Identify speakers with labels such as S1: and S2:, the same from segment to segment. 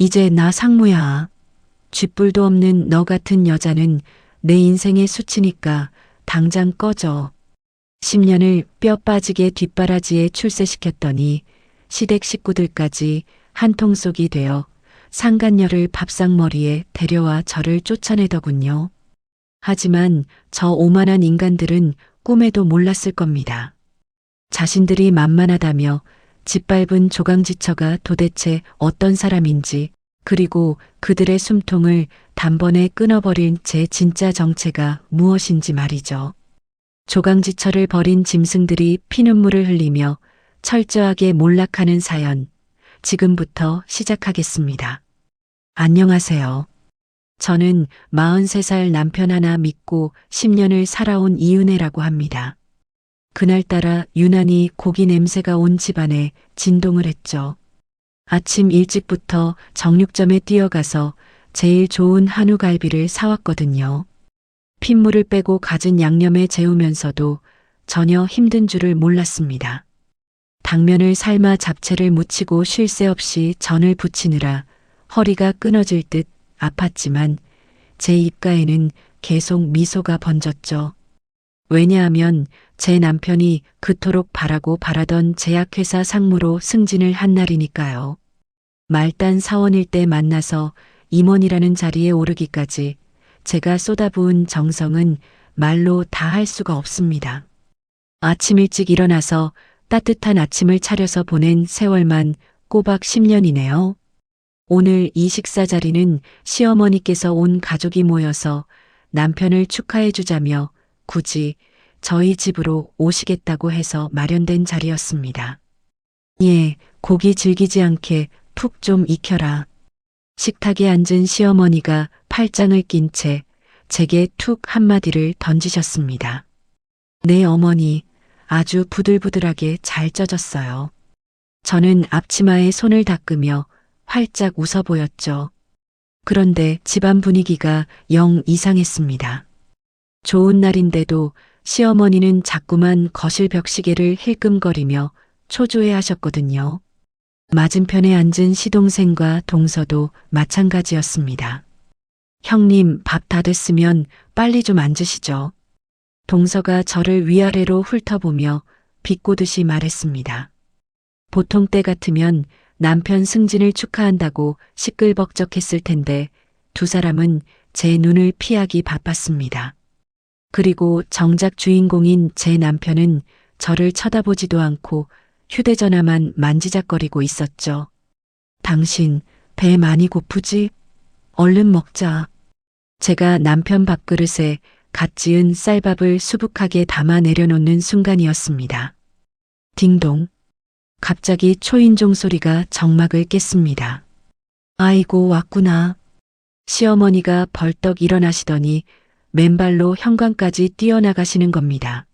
S1: 이제 나 상무야. 쥐뿔도 없는 너 같은 여자는 내 인생의 수치니까 당장 꺼져. 10년을 뼈 빠지게 뒷바라지에 출세시켰더니 시댁 식구들까지 한통속이 되어 상간녀를 밥상머리에 데려와 저를 쫓아내더군요. 하지만 저 오만한 인간들은 꿈에도 몰랐을 겁니다. 자신들이 만만하다며 짓밟은 조강지처가 도대체 어떤 사람인지, 그리고 그들의 숨통을 단번에 끊어버린 제 진짜 정체가 무엇인지 말이죠. 조강지처를 버린 짐승들이 피눈물을 흘리며 철저하게 몰락하는 사연, 지금부터 시작하겠습니다. 안녕하세요. 저는 43살 남편 하나 믿고 10년을 살아온 이은혜라고 합니다. 그날따라 유난히 고기 냄새가 온 집안에 진동을 했죠. 아침 일찍부터 정육점에 뛰어가서 제일 좋은 한우갈비를 사왔거든요. 핏물을 빼고 갖은 양념에 재우면서도 전혀 힘든 줄을 몰랐습니다. 당면을 삶아 잡채를 무치고 쉴 새 없이 전을 부치느라 허리가 끊어질 듯 아팠지만 제 입가에는 계속 미소가 번졌죠. 왜냐하면 제 남편이 그토록 바라고 바라던 제약회사 상무로 승진을 한 날이니까요. 말단 사원일 때 만나서 임원이라는 자리에 오르기까지 제가 쏟아부은 정성은 말로 다 할 수가 없습니다. 아침 일찍 일어나서 따뜻한 아침을 차려서 보낸 세월만 꼬박 10년이네요. 오늘 이 식사 자리는 시어머니께서 온 가족이 모여서 남편을 축하해 주자며 굳이 저희 집으로 오시겠다고 해서 마련된 자리였습니다. 예, 고기 질기지 않게 푹 좀 익혀라. 식탁에 앉은 시어머니가 팔짱을 낀 채 제게 툭 한마디를 던지셨습니다. 네, 어머니, 아주 부들부들하게 잘 쪄졌어요. 저는 앞치마에 손을 닦으며 활짝 웃어 보였죠. 그런데 집안 분위기가 영 이상했습니다. 좋은 날인데도 시어머니는 자꾸만 거실 벽시계를 힐끔거리며 초조해 하셨거든요. 맞은편에 앉은 시동생과 동서도 마찬가지였습니다. 형님, 밥 다 됐으면 빨리 좀 앉으시죠. 동서가 저를 위아래로 훑어보며 비꼬듯이 말했습니다. 보통 때 같으면 남편 승진을 축하한다고 시끌벅적했을 텐데 두 사람은 제 눈을 피하기 바빴습니다. 그리고 정작 주인공인 제 남편은 저를 쳐다보지도 않고 휴대전화만 만지작거리고 있었죠. 당신, 배 많이 고프지? 얼른 먹자. 제가 남편 밥그릇에 갓 지은 쌀밥을 수북하게 담아 내려놓는 순간이었습니다. 딩동. 갑자기 초인종 소리가 정막을 깼습니다. 아이고, 왔구나. 시어머니가 벌떡 일어나시더니 맨발로 현관까지 뛰어나가시는 겁니다.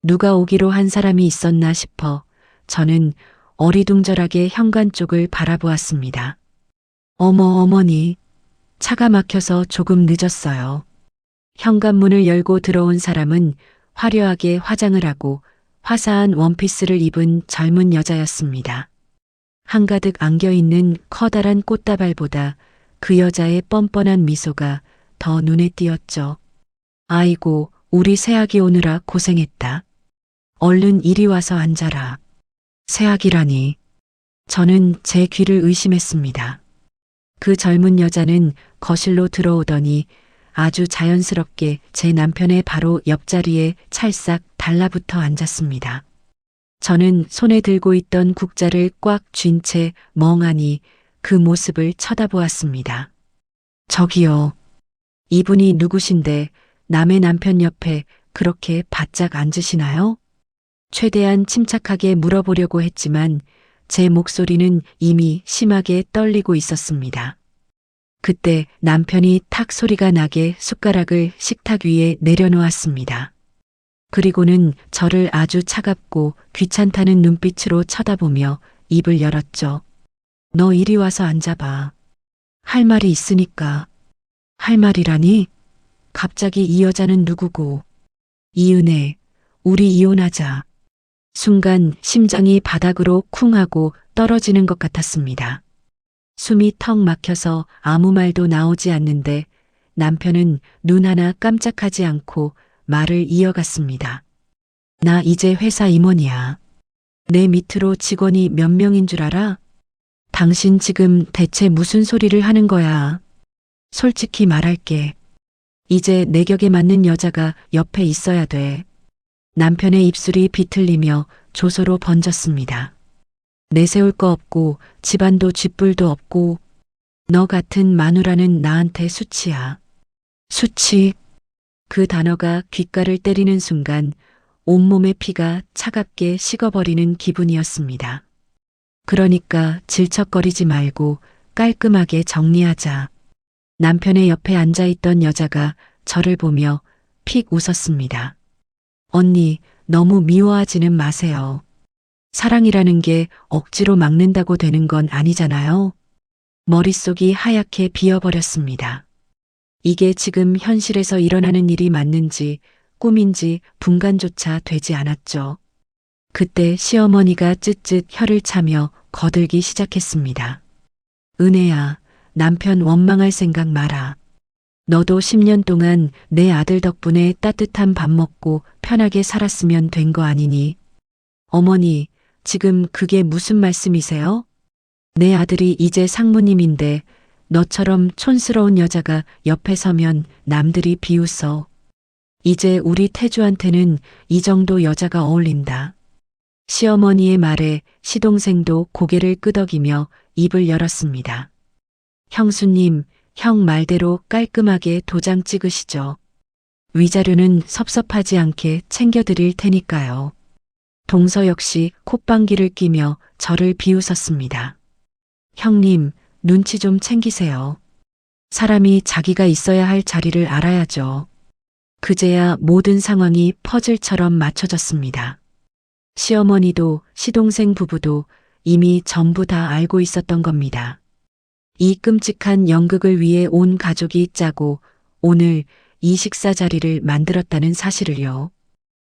S1: 누가 오기로 한 사람이 있었나 싶어 저는 어리둥절하게 현관 쪽을 바라보았습니다. 어머, 어머니. 차가 막혀서 조금 늦었어요. 현관문을 열고 들어온 사람은 화려하게 화장을 하고 화사한 원피스를 입은 젊은 여자였습니다. 한가득 안겨있는 커다란 꽃다발보다 그 여자의 뻔뻔한 미소가 더 눈에 띄었죠. 아이고, 우리 새아기 오느라 고생했다. 얼른 이리 와서 앉아라. 새아기라니. 저는 제 귀를 의심했습니다. 그 젊은 여자는 거실로 들어오더니 아주 자연스럽게 제 남편의 바로 옆자리에 찰싹 달라붙어 앉았습니다. 저는 손에 들고 있던 국자를 꽉 쥔 채 멍하니 그 모습을 쳐다보았습니다. 저기요. 이분이 누구신데 남의 남편 옆에 그렇게 바짝 앉으시나요? 최대한 침착하게 물어보려고 했지만 제 목소리는 이미 심하게 떨리고 있었습니다. 그때 남편이 탁 소리가 나게 숟가락을 식탁 위에 내려놓았습니다. 그리고는 저를 아주 차갑고 귀찮다는 눈빛으로 쳐다보며 입을 열었죠. 너 이리 와서 앉아봐. 할 말이 있으니까. 할 말이라니? 갑자기 이 여자는 누구고? 이은혜, 우리 이혼하자. 순간 심장이 바닥으로 쿵 하고 떨어지는 것 같았습니다. 숨이 턱 막혀서 아무 말도 나오지 않는데 남편은 눈 하나 깜짝하지 않고 말을 이어갔습니다. 나 이제 회사 임원이야. 내 밑으로 직원이 몇 명인 줄 알아? 당신 지금 대체 무슨 소리를 하는 거야? 솔직히 말할게. 이제 내 격에 맞는 여자가 옆에 있어야 돼. 남편의 입술이 비틀리며 조소로 번졌습니다. 내세울 거 없고 집안도 쥐뿔도 없고 너 같은 마누라는 나한테 수치야. 수치. 그 단어가 귓가를 때리는 순간 온몸의 피가 차갑게 식어버리는 기분이었습니다. 그러니까 질척거리지 말고 깔끔하게 정리하자. 남편의 옆에 앉아있던 여자가 저를 보며 픽 웃었습니다. 언니, 너무 미워하지는 마세요. 사랑이라는 게 억지로 막는다고 되는 건 아니잖아요. 머릿속이 하얗게 비어버렸습니다. 이게 지금 현실에서 일어나는 일이 맞는지 꿈인지 분간조차 되지 않았죠. 그때 시어머니가 쯧쯧 혀를 차며 거들기 시작했습니다. 은혜야, 남편 원망할 생각 마라. 너도 10년 동안 내 아들 덕분에 따뜻한 밥 먹고 편하게 살았으면 된 거 아니니? 어머니, 지금 그게 무슨 말씀이세요? 내 아들이 이제 상무님인데 너처럼 촌스러운 여자가 옆에 서면 남들이 비웃어. 이제 우리 태주한테는 이 정도 여자가 어울린다. 시어머니의 말에 시동생도 고개를 끄덕이며 입을 열었습니다. 형수님, 형 말대로 깔끔하게 도장 찍으시죠. 위자료는 섭섭하지 않게 챙겨드릴 테니까요. 동서 역시 콧방귀를 끼며 저를 비웃었습니다. 형님, 눈치 좀 챙기세요. 사람이 자기가 있어야 할 자리를 알아야죠. 그제야 모든 상황이 퍼즐처럼 맞춰졌습니다. 시어머니도 시동생 부부도 이미 전부 다 알고 있었던 겁니다. 이 끔찍한 연극을 위해 온 가족이 짜고 오늘 이 식사 자리를 만들었다는 사실을요.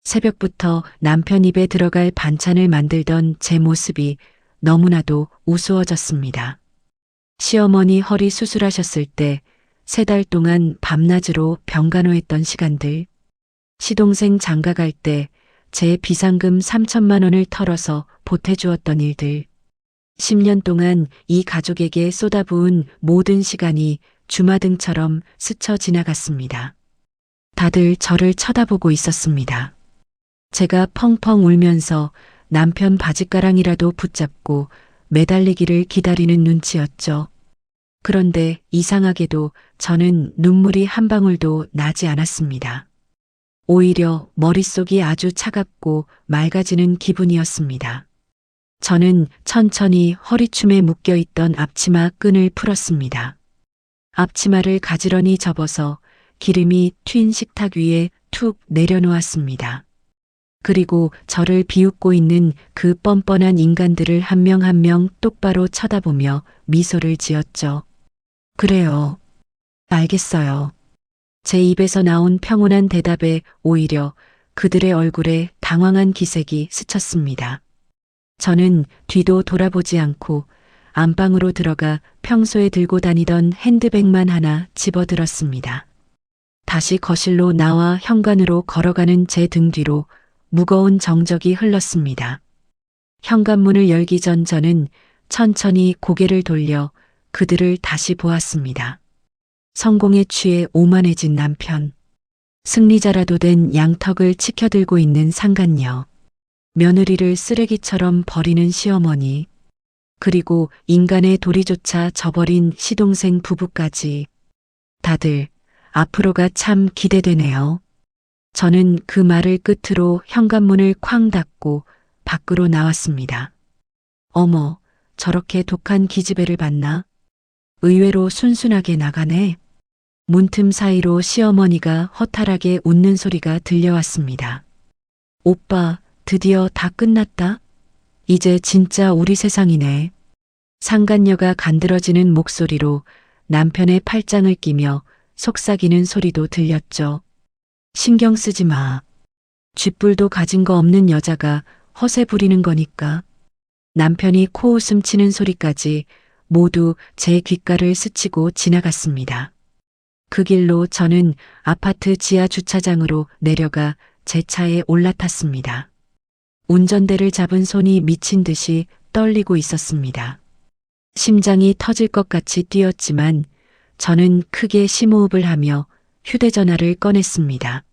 S1: 새벽부터 남편 입에 들어갈 반찬을 만들던 제 모습이 너무나도 우스워졌습니다. 시어머니 허리 수술하셨을 때 3달 동안 밤낮으로 병간호했던 시간들, 시동생 장가갈 때 제 비상금 3천만 원을 털어서 보태주었던 일들, 10년 동안 이 가족에게 쏟아부은 모든 시간이 주마등처럼 스쳐 지나갔습니다. 다들 저를 쳐다보고 있었습니다. 제가 펑펑 울면서 남편 바짓가랑이라도 붙잡고 매달리기를 기다리는 눈치였죠. 그런데 이상하게도 저는 눈물이 한 방울도 나지 않았습니다. 오히려 머릿속이 아주 차갑고 맑아지는 기분이었습니다. 저는 천천히 허리춤에 묶여있던 앞치마 끈을 풀었습니다. 앞치마를 가지런히 접어서 기름이 튄 식탁 위에 툭 내려놓았습니다. 그리고 저를 비웃고 있는 그 뻔뻔한 인간들을 한 명 한 명 똑바로 쳐다보며 미소를 지었죠. 그래요. 알겠어요. 제 입에서 나온 평온한 대답에 오히려 그들의 얼굴에 당황한 기색이 스쳤습니다. 저는 뒤도 돌아보지 않고 안방으로 들어가 평소에 들고 다니던 핸드백만 하나 집어들었습니다. 다시 거실로 나와 현관으로 걸어가는 제 등 뒤로 무거운 정적이 흘렀습니다. 현관문을 열기 전 저는 천천히 고개를 돌려 그들을 다시 보았습니다. 성공에 취해 오만해진 남편, 승리자라도 된 양턱을 치켜들고 있는 상간녀, 며느리를 쓰레기처럼 버리는 시어머니, 그리고 인간의 도리조차 저버린 시동생 부부까지. 다들 앞으로가 참 기대되네요. 저는 그 말을 끝으로 현관문을 쾅 닫고 밖으로 나왔습니다. 어머, 저렇게 독한 기집애를 봤나? 의외로 순순하게 나가네. 문틈 사이로 시어머니가 허탈하게 웃는 소리가 들려왔습니다. 오빠, 드디어 다 끝났다? 이제 진짜 우리 세상이네. 상간녀가 간드러지는 목소리로 남편의 팔짱을 끼며 속삭이는 소리도 들렸죠. 신경 쓰지 마. 쥐뿔도 가진 거 없는 여자가 허세 부리는 거니까. 남편이 코웃음 치는 소리까지 모두 제 귓가를 스치고 지나갔습니다. 그 길로 저는 아파트 지하 주차장으로 내려가 제 차에 올라탔습니다. 운전대를 잡은 손이 미친 듯이 떨리고 있었습니다. 심장이 터질 것 같이 뛰었지만 저는 크게 심호흡을 하며 휴대전화를 꺼냈습니다.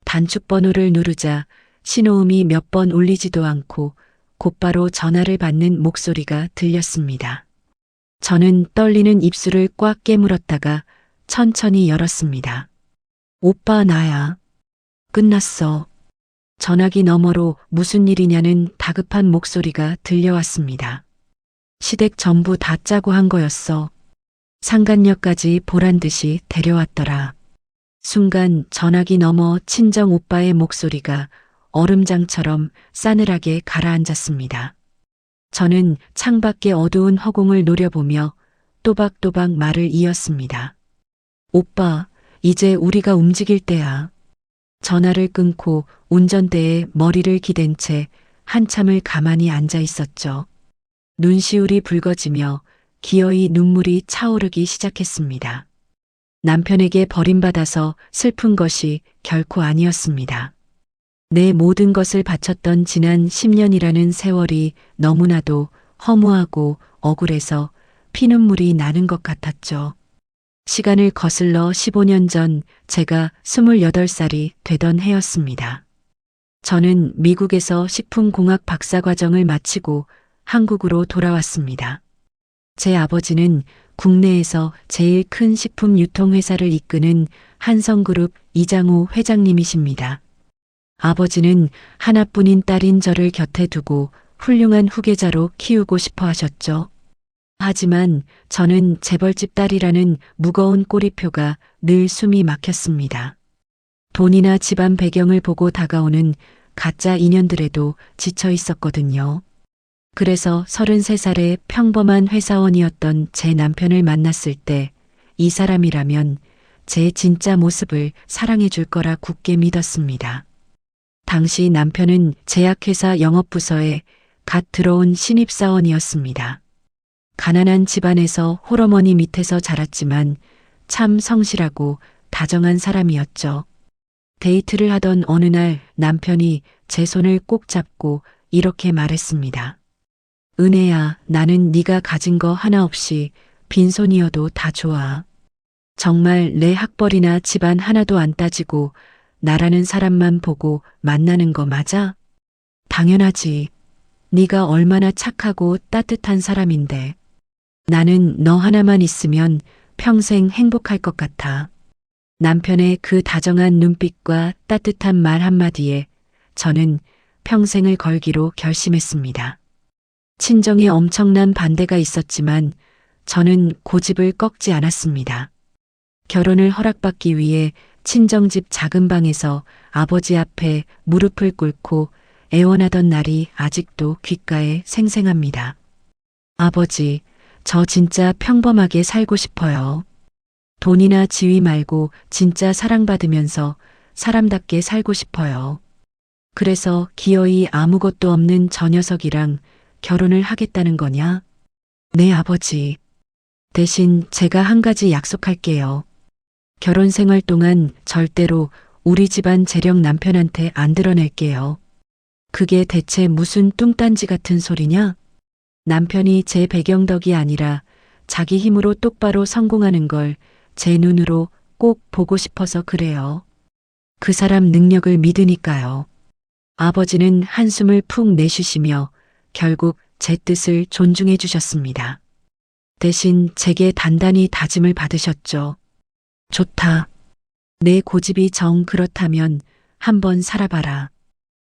S1: 단축 번호를 누르자 신호음이 몇 번 울리지도 않고 곧바로 전화를 받는 목소리가 들렸습니다. 저는 떨리는 입술을 꽉 깨물었다가 천천히 열었습니다. 오빠, 나야. 끝났어. 전화기 너머로 무슨 일이냐는 다급한 목소리가 들려왔습니다. 시댁 전부 다 짜고 한 거였어. 상간녀까지 보란 듯이 데려왔더라. 순간 전화기 너머 친정 오빠의 목소리가 얼음장처럼 싸늘하게 가라앉았습니다. 저는 창밖의 어두운 허공을 노려보며 또박또박 말을 이었습니다. 오빠, 이제 우리가 움직일 때야. 전화를 끊고 운전대에 머리를 기댄 채 한참을 가만히 앉아 있었죠. 눈시울이 붉어지며 기어이 눈물이 차오르기 시작했습니다. 남편에게 버림받아서 슬픈 것이 결코 아니었습니다. 내 모든 것을 바쳤던 지난 10년이라는 세월이 너무나도 허무하고 억울해서 피눈물이 나는 것 같았죠. 시간을 거슬러 15년 전 제가 28살이 되던 해였습니다. 저는 미국에서 식품공학 박사과정을 마치고 한국으로 돌아왔습니다. 제 아버지는 국내에서 제일 큰 식품 유통회사를 이끄는 한성그룹 이장우 회장님이십니다. 아버지는 하나뿐인 딸인 저를 곁에 두고 훌륭한 후계자로 키우고 싶어 하셨죠. 하지만 저는 재벌집 딸이라는 무거운 꼬리표가 늘 숨이 막혔습니다. 돈이나 집안 배경을 보고 다가오는 가짜 인연들에도 지쳐 있었거든요. 그래서 33살의 평범한 회사원이었던 제 남편을 만났을 때 이 사람이라면 제 진짜 모습을 사랑해 줄 거라 굳게 믿었습니다. 당시 남편은 제약회사 영업부서에 갓 들어온 신입사원이었습니다. 가난한 집안에서 홀어머니 밑에서 자랐지만 참 성실하고 다정한 사람이었죠. 데이트를 하던 어느 날 남편이 제 손을 꼭 잡고 이렇게 말했습니다. 은혜야, 나는 네가 가진 거 하나 없이 빈손이어도 다 좋아. 정말 내 학벌이나 집안 하나도 안 따지고 나라는 사람만 보고 만나는 거 맞아? 당연하지. 네가 얼마나 착하고 따뜻한 사람인데. 나는 너 하나만 있으면 평생 행복할 것 같아. 남편의 그 다정한 눈빛과 따뜻한 말 한마디에 저는 평생을 걸기로 결심했습니다. 친정에 엄청난 반대가 있었지만 저는 고집을 꺾지 않았습니다. 결혼을 허락받기 위해 친정집 작은 방에서 아버지 앞에 무릎을 꿇고 애원하던 날이 아직도 귓가에 생생합니다. 아버지, 저 진짜 평범하게 살고 싶어요. 돈이나 지위 말고 진짜 사랑받으면서 사람답게 살고 싶어요. 그래서 기어이 아무것도 없는 저 녀석이랑 결혼을 하겠다는 거냐? 네, 아버지. 대신 제가 한 가지 약속할게요. 결혼 생활 동안 절대로 우리 집안 재력 남편한테 안 드러낼게요. 그게 대체 무슨 뚱딴지 같은 소리냐? 남편이 제 배경덕이 아니라 자기 힘으로 똑바로 성공하는 걸 제 눈으로 꼭 보고 싶어서 그래요. 그 사람 능력을 믿으니까요. 아버지는 한숨을 푹 내쉬시며 결국 제 뜻을 존중해 주셨습니다. 대신 제게 단단히 다짐을 받으셨죠. 좋다. 내 고집이 정 그렇다면 한번 살아봐라.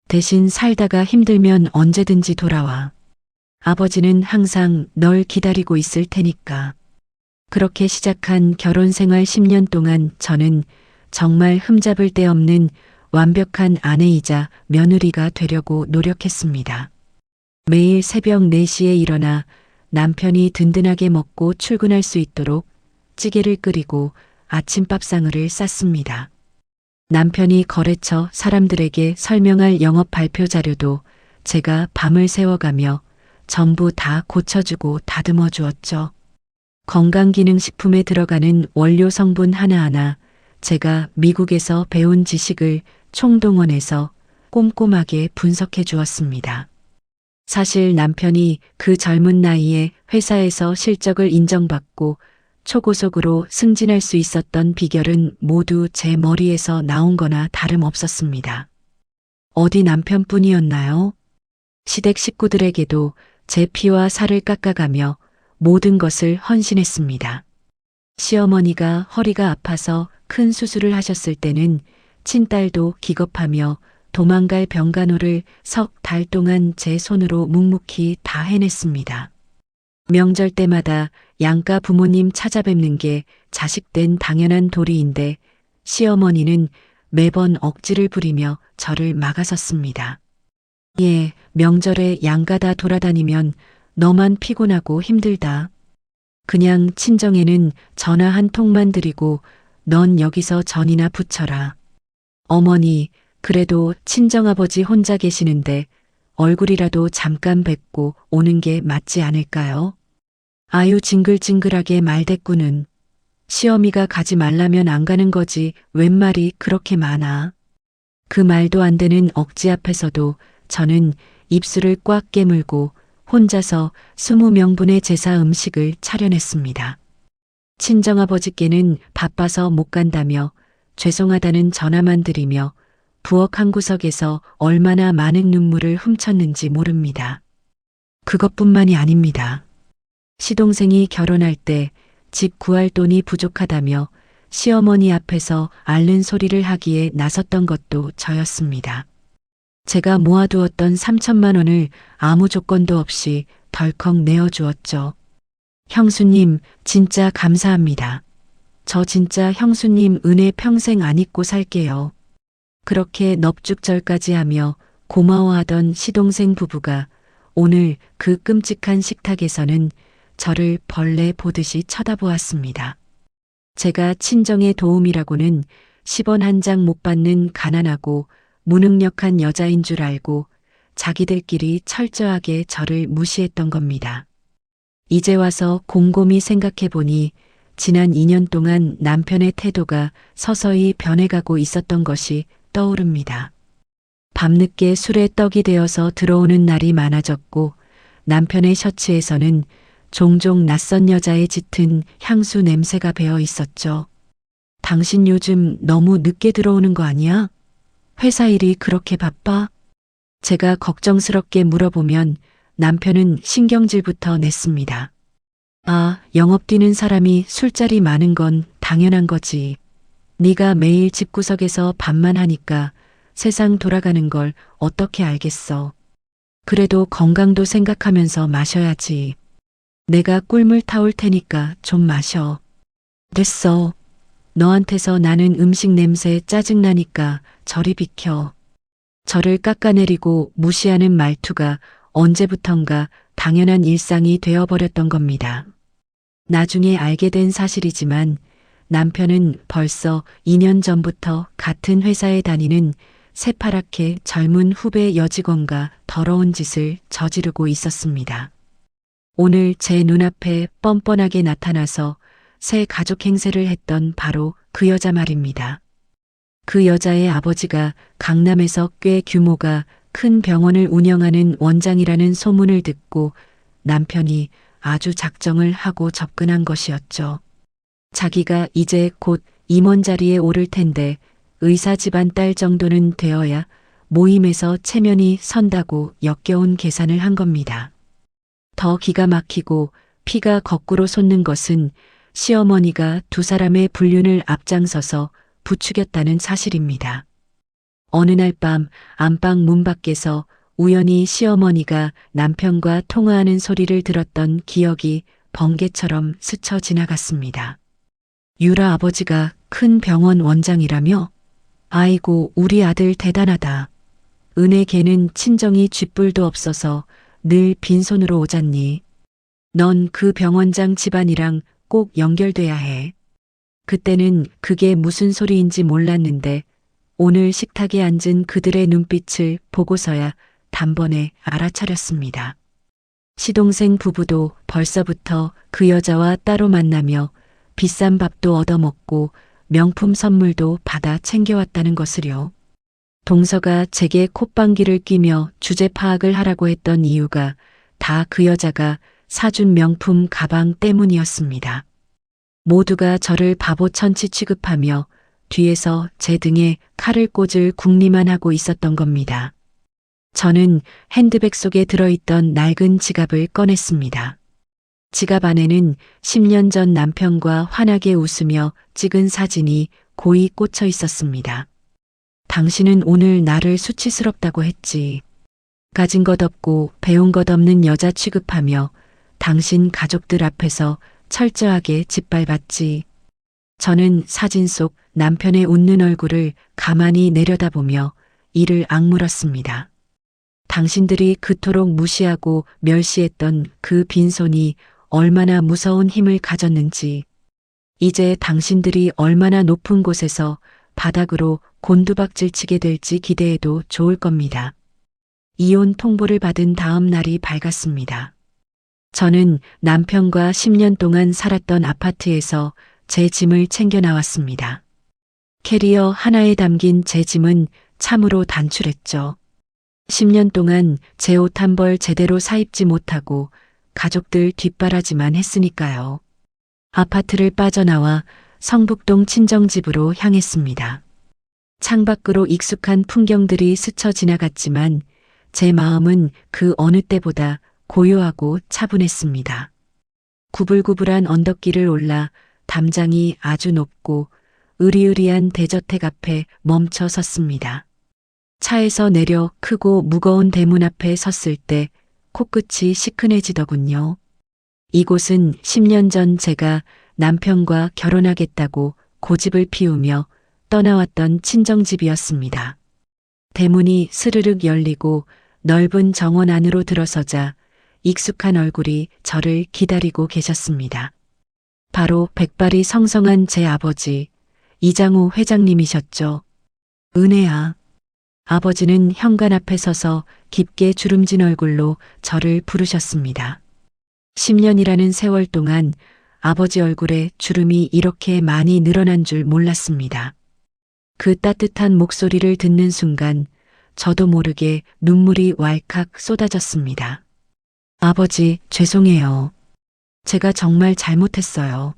S1: 대신 살다가 힘들면 언제든지 돌아와. 아버지는 항상 널 기다리고 있을 테니까. 그렇게 시작한 결혼 생활 10년 동안 저는 정말 흠잡을 데 없는 완벽한 아내이자 며느리가 되려고 노력했습니다. 매일 새벽 4시에 일어나 남편이 든든하게 먹고 출근할 수 있도록 찌개를 끓이고 아침밥상을 쌌습니다. 남편이 거래처 사람들에게 설명할 영업 발표 자료도 제가 밤을 새워가며 전부 다 고쳐주고 다듬어 주었죠. 건강기능식품에 들어가는 원료 성분 하나하나 제가 미국에서 배운 지식을 총동원해서 꼼꼼하게 분석해 주었습니다. 사실 남편이 그 젊은 나이에 회사에서 실적을 인정받고 초고속으로 승진할 수 있었던 비결은 모두 제 머리에서 나온 거나 다름없었습니다. 어디 남편뿐이었나요? 시댁 식구들에게도 제 피와 살을 깎아가며 모든 것을 헌신했습니다. 시어머니가 허리가 아파서 큰 수술을 하셨을 때는 친딸도 기겁하며 도망갈 병간호를 석 달 동안 제 손으로 묵묵히 다 해냈습니다. 명절 때마다 양가 부모님 찾아뵙는 게 자식된 당연한 도리인데 시어머니는 매번 억지를 부리며 저를 막아섰습니다. 예, 명절에 양가다 돌아다니면 너만 피곤하고 힘들다. 그냥 친정에는 전화 한 통만 드리고 넌 여기서 전이나 붙여라. 어머니, 그래도 친정아버지 혼자 계시는데 얼굴이라도 잠깐 뵙고 오는 게 맞지 않을까요? 아유 징글징글하게 말대꾸는. 시어미가 가지 말라면 안 가는 거지 웬 말이 그렇게 많아. 그 말도 안 되는 억지 앞에서도 저는 입술을 꽉 깨물고 혼자서 20명분의 제사 음식을 차려냈습니다. 친정아버지께는 바빠서 못 간다며 죄송하다는 전화만 드리며 부엌 한 구석에서 얼마나 많은 눈물을 훔쳤는지 모릅니다. 그것뿐만이 아닙니다. 시동생이 결혼할 때 집 구할 돈이 부족하다며 시어머니 앞에서 앓는 소리를 하기에 나섰던 것도 저였습니다. 제가 모아두었던 3천만 원을 아무 조건도 없이 덜컥 내어주었죠. 형수님, 진짜 감사합니다. 저 진짜 형수님 은혜 평생 안 잊고 살게요. 그렇게 넙죽절까지 하며 고마워하던 시동생 부부가 오늘 그 끔찍한 식탁에서는 저를 벌레 보듯이 쳐다보았습니다. 제가 친정의 도움이라고는 10원 한 장 못 받는 가난하고 무능력한 여자인 줄 알고 자기들끼리 철저하게 저를 무시했던 겁니다. 이제 와서 곰곰이 생각해 보니 지난 2년 동안 남편의 태도가 서서히 변해가고 있었던 것이 떠오릅니다. 밤늦게 술에 떡이 되어서 들어오는 날이 많아졌고 남편의 셔츠에서는 종종 낯선 여자의 짙은 향수 냄새가 배어 있었죠. 당신 요즘 너무 늦게 들어오는 거 아니야? 회사 일이 그렇게 바빠? 제가 걱정스럽게 물어보면 남편은 신경질부터 냈습니다. 아, 영업 뛰는 사람이 술자리 많은 건 당연한 거지. 네가 매일 집구석에서 밥만 하니까 세상 돌아가는 걸 어떻게 알겠어. 그래도 건강도 생각하면서 마셔야지. 내가 꿀물 타올 테니까 좀 마셔. 됐어. 너한테서 나는 음식 냄새 짜증나니까 저리 비켜. 저를 깎아내리고 무시하는 말투가 언제부턴가 당연한 일상이 되어버렸던 겁니다. 나중에 알게 된 사실이지만 남편은 벌써 2년 전부터 같은 회사에 다니는 새파랗게 젊은 후배 여직원과 더러운 짓을 저지르고 있었습니다. 오늘 제 눈앞에 뻔뻔하게 나타나서 새 가족 행세를 했던 바로 그 여자 말입니다. 그 여자의 아버지가 강남에서 꽤 규모가 큰 병원을 운영하는 원장이라는 소문을 듣고 남편이 아주 작정을 하고 접근한 것이었죠. 자기가 이제 곧 임원 자리에 오를 텐데 의사 집안 딸 정도는 되어야 모임에서 체면이 선다고 역겨운 계산을 한 겁니다. 더 기가 막히고 피가 거꾸로 솟는 것은 시어머니가 두 사람의 불륜을 앞장서서 부추겼다는 사실입니다. 어느 날 밤 안방 문 밖에서 우연히 시어머니가 남편과 통화하는 소리를 들었던 기억이 번개처럼 스쳐 지나갔습니다. 유라 아버지가 큰 병원 원장이라며? 아이고 우리 아들 대단하다. 은혜 걔는 친정이 쥐뿔도 없어서 늘 빈손으로 오잖니. 넌 그 병원장 집안이랑 꼭 연결돼야 해. 그때는 그게 무슨 소리인지 몰랐는데 오늘 식탁에 앉은 그들의 눈빛을 보고서야 단번에 알아차렸습니다. 시동생 부부도 벌써부터 그 여자와 따로 만나며 비싼 밥도 얻어먹고 명품 선물도 받아 챙겨왔다는 것을요. 동서가 제게 콧방귀를 뀌며 주제 파악을 하라고 했던 이유가 다 그 여자가 사준 명품 가방 때문이었습니다. 모두가 저를 바보천치 취급하며 뒤에서 제 등에 칼을 꽂을 궁리만 하고 있었던 겁니다. 저는 핸드백 속에 들어있던 낡은 지갑을 꺼냈습니다. 지갑 안에는 10년 전 남편과 환하게 웃으며 찍은 사진이 고이 꽂혀 있었습니다. 당신은 오늘 나를 수치스럽다고 했지. 가진 것 없고 배운 것 없는 여자 취급하며 당신 가족들 앞에서 철저하게 짓밟았지. 저는 사진 속 남편의 웃는 얼굴을 가만히 내려다보며 이를 악물었습니다. 당신들이 그토록 무시하고 멸시했던 그 빈손이 얼마나 무서운 힘을 가졌는지, 이제 당신들이 얼마나 높은 곳에서 바닥으로 곤두박질 치게 될지 기대해도 좋을 겁니다. 이혼 통보를 받은 다음 날이 밝았습니다. 저는 남편과 10년 동안 살았던 아파트에서 제 짐을 챙겨 나왔습니다. 캐리어 하나에 담긴 제 짐은 참으로 단출했죠. 10년 동안 제 옷 한 벌 제대로 사입지 못하고 가족들 뒷바라지만 했으니까요. 아파트를 빠져나와 성북동 친정집으로 향했습니다. 창밖으로 익숙한 풍경들이 스쳐 지나갔지만 제 마음은 그 어느 때보다 고요하고 차분했습니다. 구불구불한 언덕길을 올라 담장이 아주 높고 으리으리한 대저택 앞에 멈춰 섰습니다. 차에서 내려 크고 무거운 대문 앞에 섰을 때 코끝이 시큰해지더군요. 이곳은 10년 전 제가 남편과 결혼하겠다고 고집을 피우며 떠나왔던 친정집이었습니다. 대문이 스르륵 열리고 넓은 정원 안으로 들어서자 익숙한 얼굴이 저를 기다리고 계셨습니다. 바로 백발이 성성한 제 아버지, 이장우 회장님이셨죠. 은혜야. 아버지는 현관 앞에 서서 깊게 주름진 얼굴로 저를 부르셨습니다. 10년이라는 세월 동안 아버지 얼굴에 주름이 이렇게 많이 늘어난 줄 몰랐습니다. 그 따뜻한 목소리를 듣는 순간 저도 모르게 눈물이 왈칵 쏟아졌습니다. 아버지, 죄송해요. 제가 정말 잘못했어요.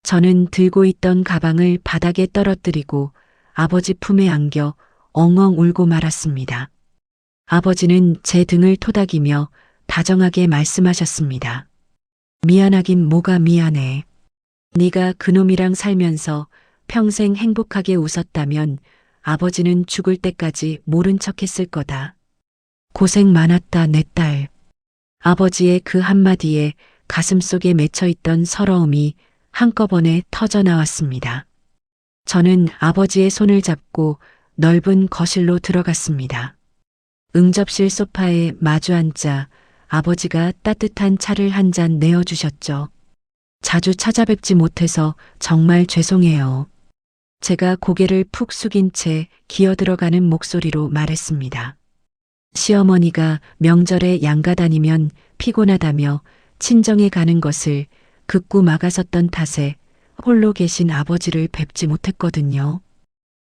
S1: 저는 들고 있던 가방을 바닥에 떨어뜨리고 아버지 품에 안겨 엉엉 울고 말았습니다. 아버지는 제 등을 토닥이며 다정하게 말씀하셨습니다. 미안하긴 뭐가 미안해. 네가 그놈이랑 살면서 평생 행복하게 웃었다면 아버지는 죽을 때까지 모른 척했을 거다. 고생 많았다, 내 딸. 아버지의 그 한마디에 가슴속에 맺혀있던 서러움이 한꺼번에 터져 나왔습니다. 저는 아버지의 손을 잡고 넓은 거실로 들어갔습니다. 응접실 소파에 마주 앉자 아버지가 따뜻한 차를 한 잔 내어주셨죠. 자주 찾아뵙지 못해서 정말 죄송해요. 제가 고개를 푹 숙인 채 기어들어가는 목소리로 말했습니다. 시어머니가 명절에 양가 다니면 피곤하다며 친정에 가는 것을 극구 막아섰던 탓에 홀로 계신 아버지를 뵙지 못했거든요.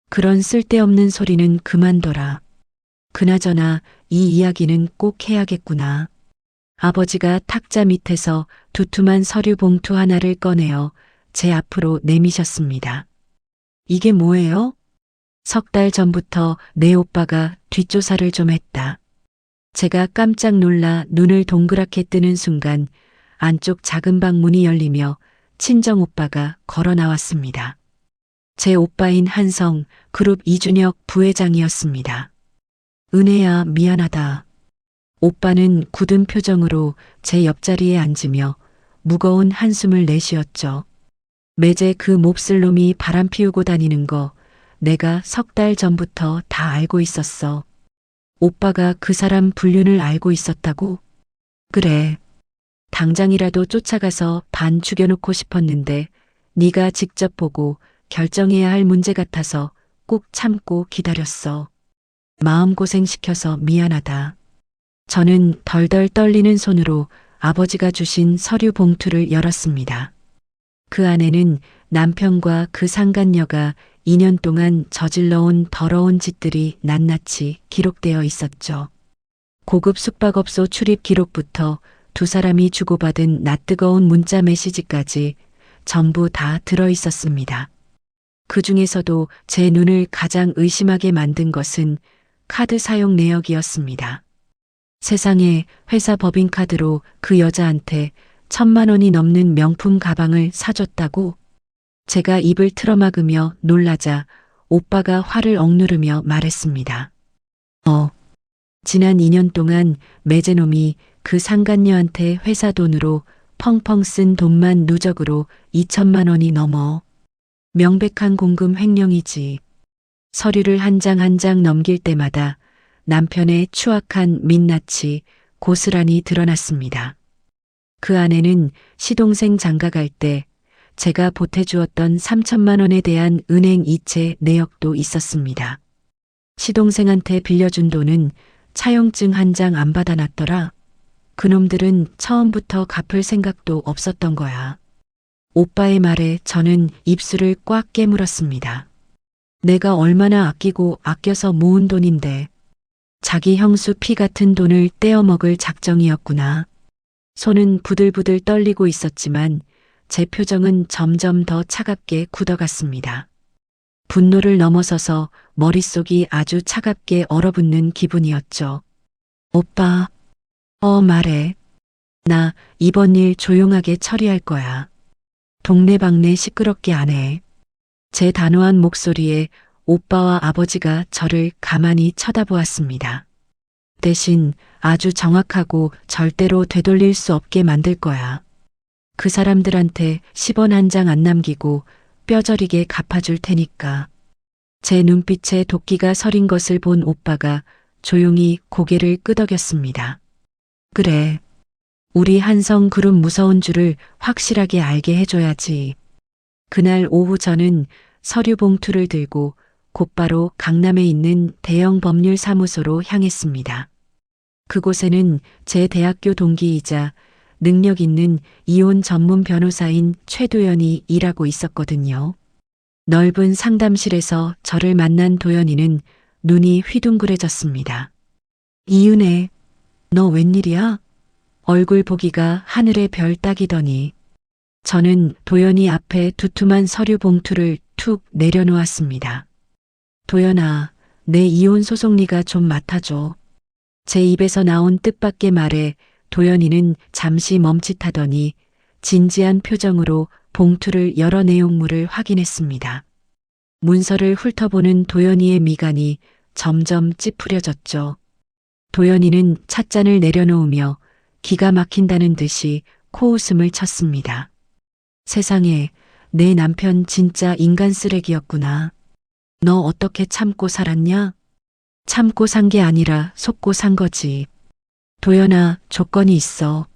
S1: 그런 쓸데없는 소리는 그만둬라. 그나저나 이 이야기는 꼭 해야겠구나. 아버지가 탁자 밑에서 두툼한 서류 봉투 하나를 꺼내어 제 앞으로 내미셨습니다. 이게 뭐예요? 석 달 전부터 내 오빠가 뒷조사를 좀 했다. 제가 깜짝 놀라 눈을 동그랗게 뜨는 순간 안쪽 작은 방 문이 열리며 친정 오빠가 걸어 나왔습니다. 제 오빠인 한성 그룹 이준혁 부회장이었습니다. 은혜야, 미안하다. 오빠는 굳은 표정으로 제 옆자리에 앉으며 무거운 한숨을 내쉬었죠. 매제 그 몹쓸 놈이 바람 피우고 다니는 거 내가 석 달 전부터 다 알고 있었어. 오빠가 그 사람 불륜을 알고 있었다고? 그래. 당장이라도 쫓아가서 반 죽여놓고 싶었는데 네가 직접 보고 결정해야 할 문제 같아서 꼭 참고 기다렸어. 마음고생 시켜서 미안하다. 저는 덜덜 떨리는 손으로 아버지가 주신 서류 봉투를 열었습니다. 그 안에는 남편과 그 상간녀가 2년 동안 저질러온 더러운 짓들이 낱낱이 기록되어 있었죠. 고급 숙박업소 출입 기록부터 두 사람이 주고받은 낯뜨거운 문자 메시지까지 전부 다 들어 있었습니다. 그 중에서도 제 눈을 가장 의심하게 만든 것은 카드 사용 내역이었습니다. 세상에 회사 법인카드로 그 여자한테 1,000만 원이 넘는 명품 가방을 사줬다고? 제가 입을 틀어막으며 놀라자 오빠가 화를 억누르며 말했습니다. 지난 2년 동안 매제놈이 그 상간녀한테 회사 돈으로 펑펑 쓴 돈만 누적으로 2,000만 원이 넘어. 명백한 공금 횡령이지. 서류를 한 장 한 장 넘길 때마다 남편의 추악한 민낯이 고스란히 드러났습니다. 그 안에는 시동생 장가갈 때 제가 보태주었던 3,000만 원에 대한 은행 이체 내역도 있었습니다. 시동생한테 빌려준 돈은 차용증 한 장 안 받아놨더라. 그놈들은 처음부터 갚을 생각도 없었던 거야. 오빠의 말에 저는 입술을 꽉 깨물었습니다. 내가 얼마나 아끼고 아껴서 모은 돈인데 자기 형수 피 같은 돈을 떼어먹을 작정이었구나. 손은 부들부들 떨리고 있었지만 제 표정은 점점 더 차갑게 굳어갔습니다. 분노를 넘어서서 머릿속이 아주 차갑게 얼어붙는 기분이었죠. 오빠, 말해. 나 이번 일 조용하게 처리할 거야. 동네방네 시끄럽게 안 해. 제 단호한 목소리에 오빠와 아버지가 저를 가만히 쳐다보았습니다. 대신 아주 정확하고 절대로 되돌릴 수 없게 만들 거야. 그 사람들한테 10원 한 장 안 남기고 뼈저리게 갚아줄 테니까. 제 눈빛에 도끼가 서린 것을 본 오빠가 조용히 고개를 끄덕였습니다. 그래. 우리 한성 그룹 무서운 줄을 확실하게 알게 해줘야지. 그날 오후 저는 서류 봉투를 들고 곧바로 강남에 있는 대형 법률 사무소로 향했습니다. 그곳에는 제 대학교 동기이자 능력 있는 이혼 전문 변호사인 최도연이 일하고 있었거든요. 넓은 상담실에서 저를 만난 도연이는 눈이 휘둥그레졌습니다. 이은혜, 너 웬일이야? 얼굴 보기가 하늘의 별 따기더니. 저는 도연이 앞에 두툼한 서류 봉투를 툭 내려놓았습니다. 도연아, 내 이혼 소송 네가 좀 맡아줘. 제 입에서 나온 뜻밖의 말에 도연이는 잠시 멈칫하더니 진지한 표정으로 봉투를 열어 내용물을 확인했습니다. 문서를 훑어보는 도연이의 미간이 점점 찌푸려졌죠. 도연이는 찻잔을 내려놓으며 기가 막힌다는 듯이 코웃음을 쳤습니다. 세상에, 내 남편 진짜 인간 쓰레기였구나. 너 어떻게 참고 살았냐? 참고 산 게 아니라 속고 산 거지. 도연아, 조건이 있어.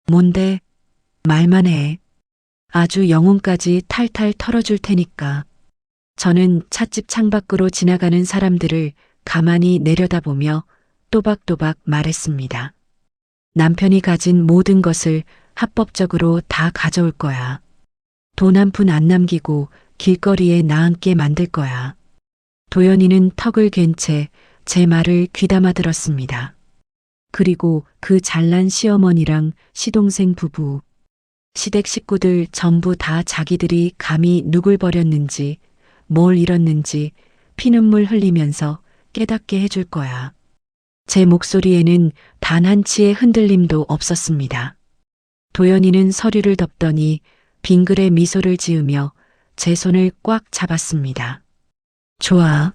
S1: 뭔데? 말만 해. 아주 영혼까지 탈탈 털어줄 테니까. 저는 찻집 창밖으로 지나가는 사람들을 가만히 내려다보며 또박또박 말했습니다. 남편이 가진 모든 것을 합법적으로 다 가져올 거야. 돈 한 푼 안 남기고 길거리에 나앉게 만들 거야. 도연이는 턱을 괜 채 제 말을 귀담아 들었습니다. 그리고 그 잘난 시어머니랑 시동생 부부, 시댁 식구들 전부 다 자기들이 감히 누굴 버렸는지 뭘 잃었는지 피눈물 흘리면서 깨닫게 해줄 거야. 제 목소리에는 단 한치의 흔들림도 없었습니다. 도연이는 서류를 덮더니 빙그레 미소를 지으며 제 손을 꽉 잡았습니다. 좋아.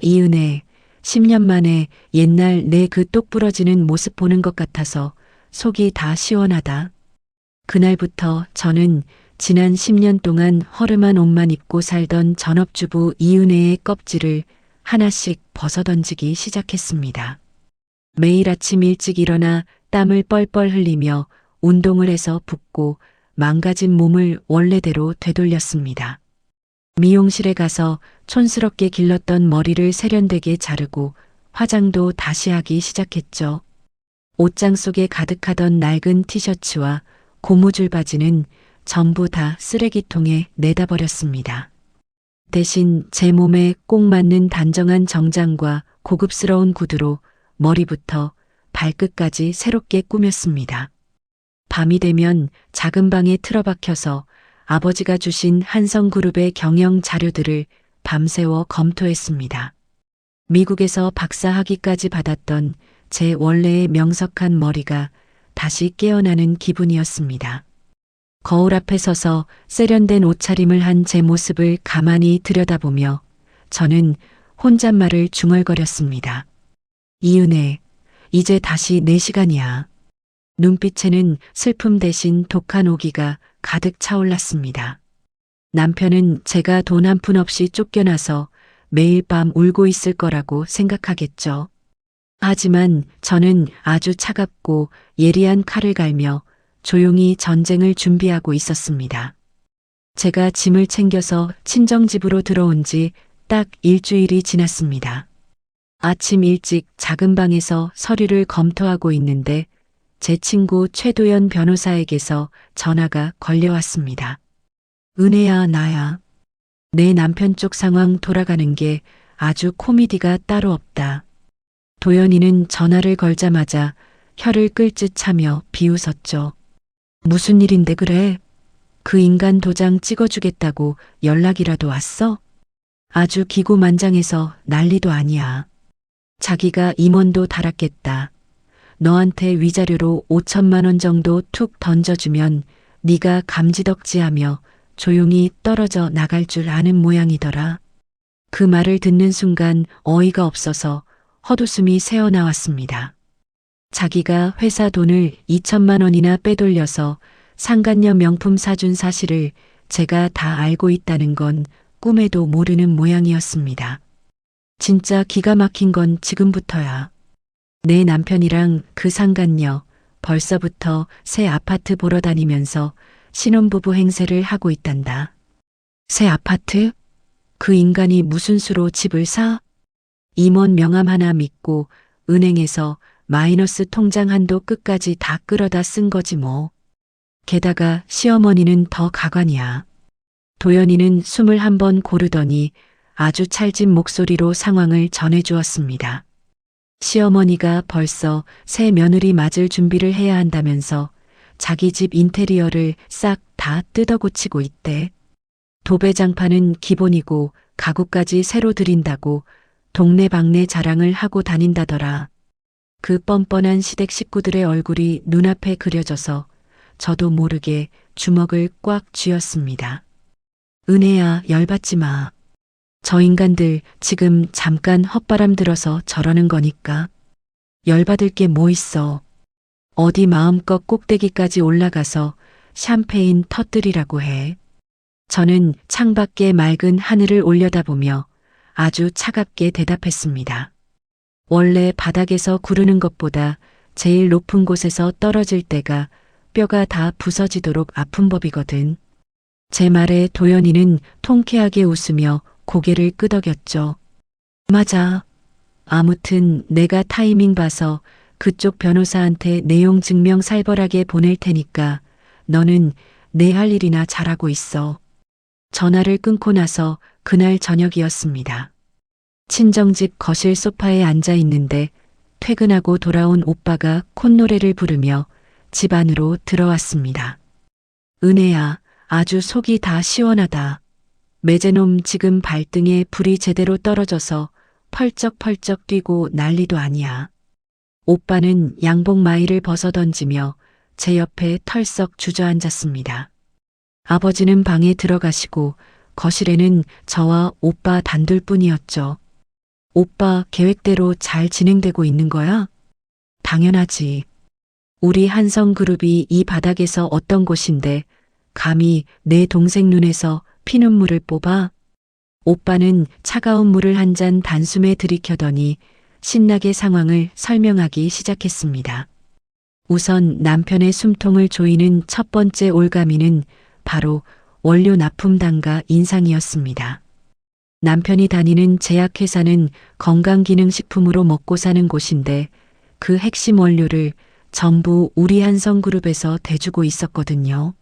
S1: 이은혜, 10년 만에 옛날 내 그 똑부러지는 모습 보는 것 같아서 속이 다 시원하다. 그날부터 저는 지난 10년 동안 허름한 옷만 입고 살던 전업주부 이은혜의 껍질을 하나씩 벗어던지기 시작했습니다. 매일 아침 일찍 일어나 땀을 뻘뻘 흘리며 운동을 해서 붓고 망가진 몸을 원래대로 되돌렸습니다. 미용실에 가서 촌스럽게 길렀던 머리를 세련되게 자르고 화장도 다시 하기 시작했죠. 옷장 속에 가득하던 낡은 티셔츠와 고무줄 바지는 전부 다 쓰레기통에 내다 버렸습니다. 대신 제 몸에 꼭 맞는 단정한 정장과 고급스러운 구두로 머리부터 발끝까지 새롭게 꾸몄습니다. 밤이 되면 작은 방에 틀어박혀서 아버지가 주신 한성그룹의 경영 자료들을 밤새워 검토했습니다. 미국에서 박사 학위까지 받았던 제 원래의 명석한 머리가 다시 깨어나는 기분이었습니다. 거울 앞에 서서 세련된 옷차림을 한 제 모습을 가만히 들여다보며 저는 혼잣말을 중얼거렸습니다. 이은혜, 이제 다시 내 시간이야. 눈빛에는 슬픔 대신 독한 오기가 가득 차올랐습니다. 남편은 제가 돈 한 푼 없이 쫓겨나서 매일 밤 울고 있을 거라고 생각하겠죠. 하지만 저는 아주 차갑고 예리한 칼을 갈며 조용히 전쟁을 준비하고 있었습니다. 제가 짐을 챙겨서 친정집으로 들어온 지 딱 일주일이 지났습니다. 아침 일찍 작은 방에서 서류를 검토하고 있는데 제 친구 최도연 변호사에게서 전화가 걸려왔습니다. 은혜야, 나야. 내 남편 쪽 상황 돌아가는 게 아주 코미디가 따로 없다. 도연이는 전화를 걸자마자 혀를 끌짓 차며 비웃었죠. 무슨 일인데 그래? 그 인간 도장 찍어주겠다고 연락이라도 왔어? 아주 기고만장해서 난리도 아니야. 자기가 임원도 달았겠다. 너한테 위자료로 5천만 원 정도 툭 던져주면 네가 감지덕지하며 조용히 떨어져 나갈 줄 아는 모양이더라. 그 말을 듣는 순간 어이가 없어서 헛웃음이 새어나왔습니다. 자기가 회사 돈을 2천만 원이나 빼돌려서 상간녀 명품 사준 사실을 제가 다 알고 있다는 건 꿈에도 모르는 모양이었습니다. 진짜 기가 막힌 건 지금부터야. 내 남편이랑 그 상간녀 벌써부터 새 아파트 보러 다니면서 신혼부부 행세를 하고 있단다. 새 아파트? 그 인간이 무슨 수로 집을 사? 임원 명함 하나 믿고 은행에서 마이너스 통장 한도 끝까지 다 끌어다 쓴 거지 뭐. 게다가 시어머니는 더 가관이야. 도연이는 숨을 한번 고르더니 아주 찰진 목소리로 상황을 전해주었습니다. 시어머니가 벌써 새 며느리 맞을 준비를 해야 한다면서 자기 집 인테리어를 싹 다 뜯어고치고 있대. 도배장판은 기본이고 가구까지 새로 들인다고 동네방네 자랑을 하고 다닌다더라. 그 뻔뻔한 시댁 식구들의 얼굴이 눈앞에 그려져서 저도 모르게 주먹을 꽉 쥐었습니다. 은혜야, 열받지 마. 저 인간들 지금 잠깐 헛바람 들어서 저러는 거니까. 열받을 게 뭐 있어. 어디 마음껏 꼭대기까지 올라가서 샴페인 터뜨리라고 해. 저는 창밖에 맑은 하늘을 올려다보며 아주 차갑게 대답했습니다. 원래 바닥에서 구르는 것보다 제일 높은 곳에서 떨어질 때가 뼈가 다 부서지도록 아픈 법이거든. 제 말에 도연이는 통쾌하게 웃으며 고개를 끄덕였죠. 맞아. 아무튼 내가 타이밍 봐서 그쪽 변호사한테 내용 증명 살벌하게 보낼 테니까 너는 내 할 일이나 잘하고 있어. 전화를 끊고 나서 그날 저녁이었습니다. 친정집 거실 소파에 앉아 있는데 퇴근하고 돌아온 오빠가 콧노래를 부르며 집 안으로 들어왔습니다. 은혜야, 아주 속이 다 시원하다. 매제놈 지금 발등에 불이 제대로 떨어져서 펄쩍펄쩍 뛰고 난리도 아니야. 오빠는 양복 마이를 벗어던지며 제 옆에 털썩 주저앉았습니다. 아버지는 방에 들어가시고 거실에는 저와 오빠 단둘뿐이었죠. 오빠 계획대로 잘 진행되고 있는 거야? 당연하지. 우리 한성그룹이 이 바닥에서 어떤 곳인데 감히 내 동생 눈에서 피눈물을 뽑아? 오빠는 차가운 물을 한 잔 단숨에 들이켜더니 신나게 상황을 설명하기 시작했습니다. 우선 남편의 숨통을 조이는 첫 번째 올가미는 바로 원료 납품 단가 인상이었습니다. 남편이 다니는 제약회사는 건강기능식품으로 먹고 사는 곳인데 그 핵심 원료를 전부 우리 한성그룹에서 대주고 있었거든요.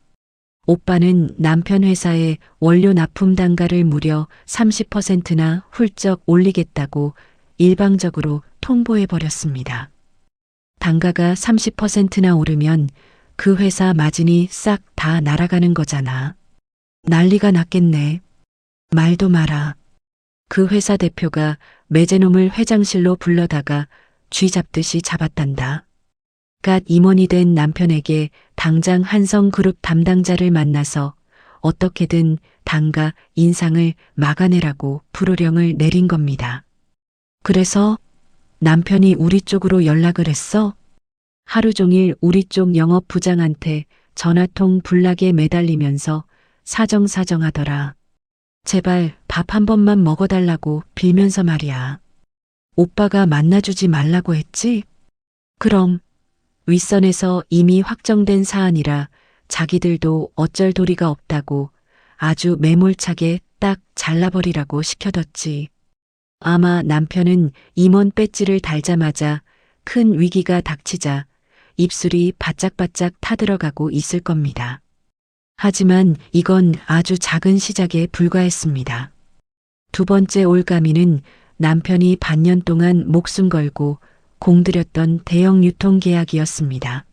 S1: 오빠는 남편 회사에 원료 납품 단가를 무려 30%나 훌쩍 올리겠다고 일방적으로 통보해 버렸습니다. 단가가 30%나 오르면 그 회사 마진이 싹 다 날아가는 거잖아. 난리가 났겠네. 말도 마라. 그 회사 대표가 매제놈을 회장실로 불러다가 쥐 잡듯이 잡았단다. 갓 임원이 된 남편에게 당장 한성그룹 담당자를 만나서 어떻게든 단가 인상을 막아내라고 불호령을 내린 겁니다. 그래서 남편이 우리 쪽으로 연락을 했어? 하루 종일 우리 쪽 영업부장한테 전화통 불락에 매달리면서 사정사정하더라. 제발 밥 한 번만 먹어달라고 빌면서 말이야. 오빠가 만나주지 말라고 했지? 그럼 윗선에서 이미 확정된 사안이라 자기들도 어쩔 도리가 없다고 아주 매몰차게 딱 잘라버리라고 시켜뒀지. 아마 남편은 임원 배지를 달자마자 큰 위기가 닥치자 입술이 바짝바짝 타들어가고 있을 겁니다. 하지만 이건 아주 작은 시작에 불과했습니다. 두 번째 올가미는 남편이 반년 동안 목숨 걸고 공들였던 대형 유통계약이었습니다.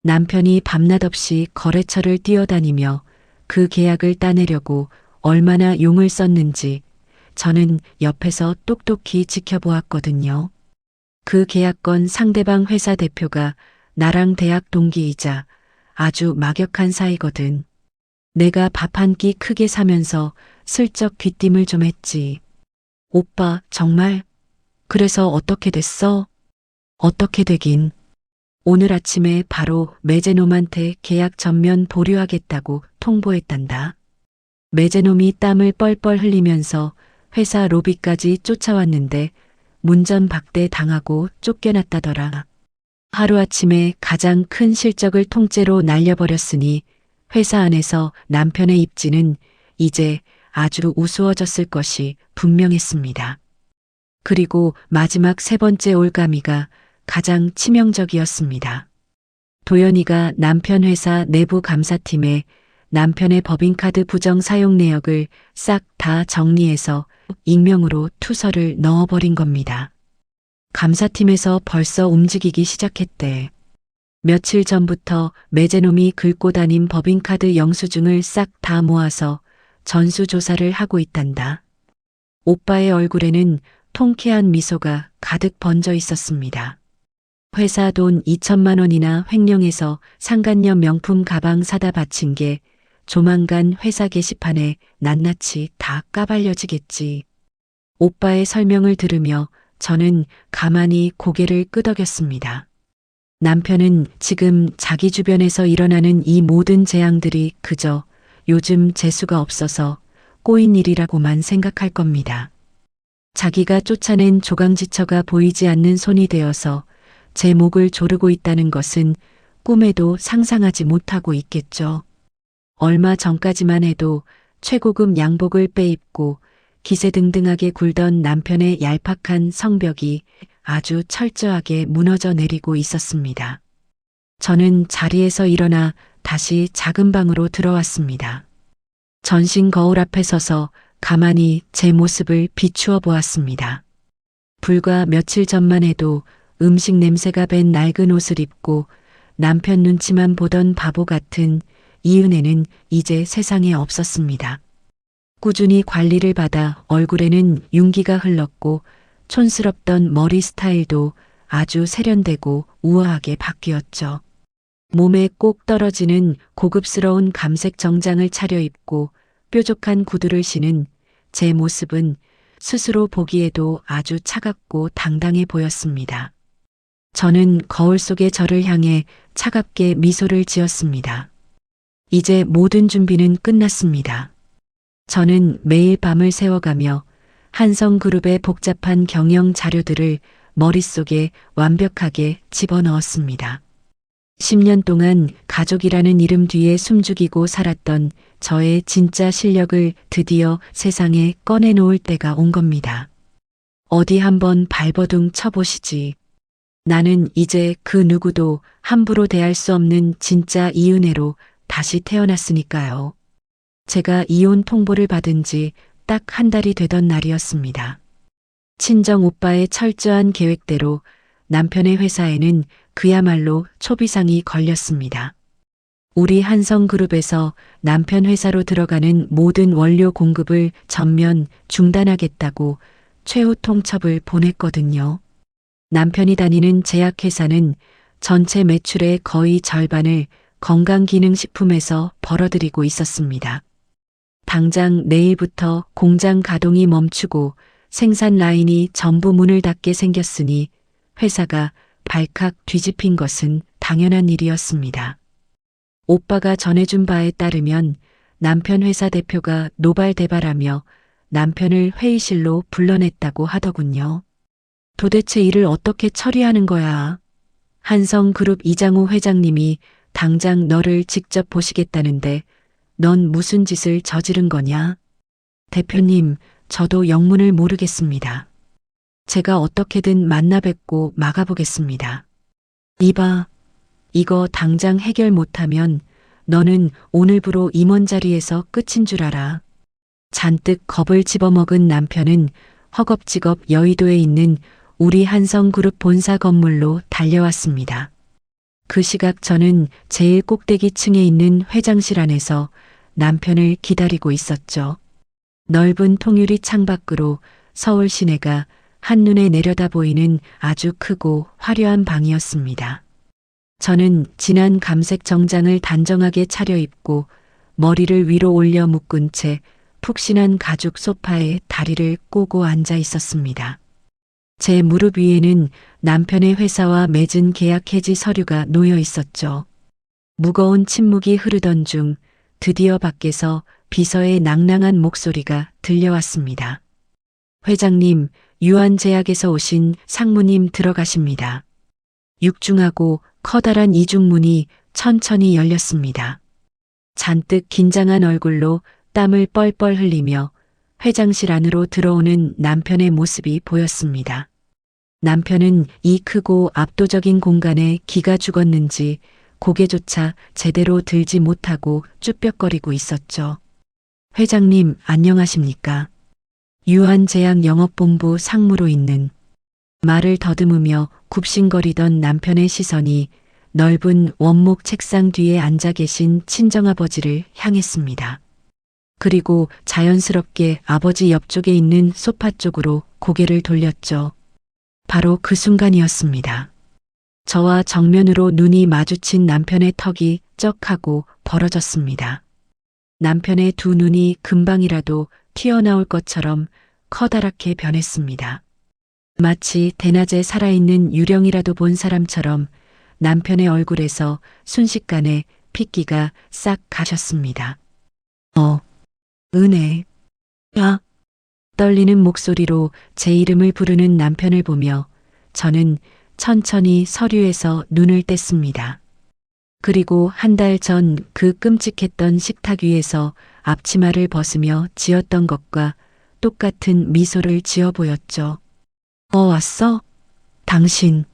S1: 남편이 밤낮 없이 거래처를 뛰어다니며 그 계약을 따내려고 얼마나 용을 썼는지 저는 옆에서 똑똑히 지켜보았거든요. 그 계약건 상대방 회사 대표가 나랑 대학 동기이자 아주 막역한 사이거든. 내가 밥 한 끼 크게 사면서 슬쩍 귀띔을 좀 했지. 오빠, 정말? 그래서 어떻게 됐어? 어떻게 되긴. 오늘 아침에 바로 매제놈한테 계약 전면 보류하겠다고 통보했단다. 매제놈이 땀을 뻘뻘 흘리면서 회사 로비까지 쫓아왔는데 문전박대 당하고 쫓겨났다더라. 하루아침에 가장 큰 실적을 통째로 날려버렸으니 회사 안에서 남편의 입지는 이제 아주 우스워졌을 것이 분명했습니다. 그리고 마지막 세 번째 올가미가 가장 치명적이었습니다. 도연이가 남편 회사 내부 감사팀에 남편의 법인카드 부정 사용 내역을 싹 다 정리해서 익명으로 투서를 넣어버린 겁니다. 감사팀에서 벌써 움직이기 시작했대. 며칠 전부터 매제놈이 긁고 다닌 법인카드 영수증을 싹 다 모아서 전수조사를 하고 있단다. 오빠의 얼굴에는 통쾌한 미소가 가득 번져 있었습니다. 회사 돈 2천만 원이나 횡령해서 상간녀 명품 가방 사다 바친 게 조만간 회사 게시판에 낱낱이 다 까발려지겠지. 오빠의 설명을 들으며 저는 가만히 고개를 끄덕였습니다. 남편은 지금 자기 주변에서 일어나는 이 모든 재앙들이 그저 요즘 재수가 없어서 꼬인 일이라고만 생각할 겁니다. 자기가 쫓아낸 조강지처가 보이지 않는 손이 되어서 제 목을 조르고 있다는 것은 꿈에도 상상하지 못하고 있겠죠. 얼마 전까지만 해도 최고급 양복을 빼입고 기세등등하게 굴던 남편의 얄팍한 성벽이 아주 철저하게 무너져 내리고 있었습니다. 저는 자리에서 일어나 다시 작은 방으로 들어왔습니다. 전신 거울 앞에 서서 가만히 제 모습을 비추어 보았습니다. 불과 며칠 전만 해도 음식 냄새가 밴 낡은 옷을 입고 남편 눈치만 보던 바보 같은 이은혜는 이제 세상에 없었습니다. 꾸준히 관리를 받아 얼굴에는 윤기가 흘렀고 촌스럽던 머리 스타일도 아주 세련되고 우아하게 바뀌었죠. 몸에 꼭 떨어지는 고급스러운 감색 정장을 차려입고 뾰족한 구두를 신은 제 모습은 스스로 보기에도 아주 차갑고 당당해 보였습니다. 저는 거울 속의 저를 향해 차갑게 미소를 지었습니다. 이제 모든 준비는 끝났습니다. 저는 매일 밤을 새워가며 한성그룹의 복잡한 경영 자료들을 머릿속에 완벽하게 집어넣었습니다. 10년 동안 가족이라는 이름 뒤에 숨죽이고 살았던 저의 진짜 실력을 드디어 세상에 꺼내놓을 때가 온 겁니다. 어디 한번 발버둥 쳐보시지. 나는 이제 그 누구도 함부로 대할 수 없는 진짜 이은혜로 다시 태어났으니까요. 제가 이혼 통보를 받은 지 딱 한 달이 되던 날이었습니다. 친정 오빠의 철저한 계획대로 남편의 회사에는 그야말로 초비상이 걸렸습니다. 우리 한성그룹에서 남편 회사로 들어가는 모든 원료 공급을 전면 중단하겠다고 최후 통첩을 보냈거든요. 남편이 다니는 제약회사는 전체 매출의 거의 절반을 건강기능식품에서 벌어들이고 있었습니다. 당장 내일부터 공장 가동이 멈추고 생산 라인이 전부 문을 닫게 생겼으니 회사가 발칵 뒤집힌 것은 당연한 일이었습니다. 오빠가 전해준 바에 따르면 남편 회사 대표가 노발대발하며 남편을 회의실로 불러냈다고 하더군요. 도대체 이를 어떻게 처리하는 거야? 한성그룹 이장우 회장님이 당장 너를 직접 보시겠다는데 넌 무슨 짓을 저지른 거냐? 대표님, 저도 영문을 모르겠습니다. 제가 어떻게든 만나 뵙고 막아보겠습니다. 이봐, 이거 당장 해결 못하면 너는 오늘부로 임원 자리에서 끝인 줄 알아. 잔뜩 겁을 집어먹은 남편은 허겁지겁 여의도에 있는 우리 한성그룹 본사 건물로 달려왔습니다. 그 시각 저는 제일 꼭대기층에 있는 회장실 안에서 남편을 기다리고 있었죠. 넓은 통유리 창밖으로 서울 시내가 한눈에 내려다 보이는 아주 크고 화려한 방이었습니다. 저는 진한 감색 정장을 단정하게 차려입고 머리를 위로 올려 묶은 채 푹신한 가죽 소파에 다리를 꼬고 앉아 있었습니다. 제 무릎 위에는 남편의 회사와 맺은 계약 해지 서류가 놓여 있었죠. 무거운 침묵이 흐르던 중 드디어 밖에서 비서의 낭낭한 목소리가 들려왔습니다. 회장님, 유한제약에서 오신 상무님 들어가십니다. 육중하고 커다란 이중문이 천천히 열렸습니다. 잔뜩 긴장한 얼굴로 땀을 뻘뻘 흘리며 회장실 안으로 들어오는 남편의 모습이 보였습니다. 남편은 이 크고 압도적인 공간에 기가 죽었는지 고개조차 제대로 들지 못하고 쭈뼛거리고 있었죠. 회장님, 안녕하십니까? 유한제약 영업본부 상무로 있는. 말을 더듬으며 굽신거리던 남편의 시선이 넓은 원목 책상 뒤에 앉아 계신 친정아버지를 향했습니다. 그리고 자연스럽게 아버지 옆쪽에 있는 소파 쪽으로 고개를 돌렸죠. 바로 그 순간이었습니다. 저와 정면으로 눈이 마주친 남편의 턱이 쩍하고 벌어졌습니다. 남편의 두 눈이 금방이라도 튀어나올 것처럼 커다랗게 변했습니다. 마치 대낮에 살아있는 유령이라도 본 사람처럼 남편의 얼굴에서 순식간에 핏기가 싹 가셨습니다. 은혜. 야. 떨리는 목소리로 제 이름을 부르는 남편을 보며 저는 천천히 서류에서 눈을 뗐습니다. 그리고 한 달 전 그 끔찍했던 식탁 위에서 앞치마를 벗으며 지었던 것과 똑같은 미소를 지어 보였죠. 왔어? 당신.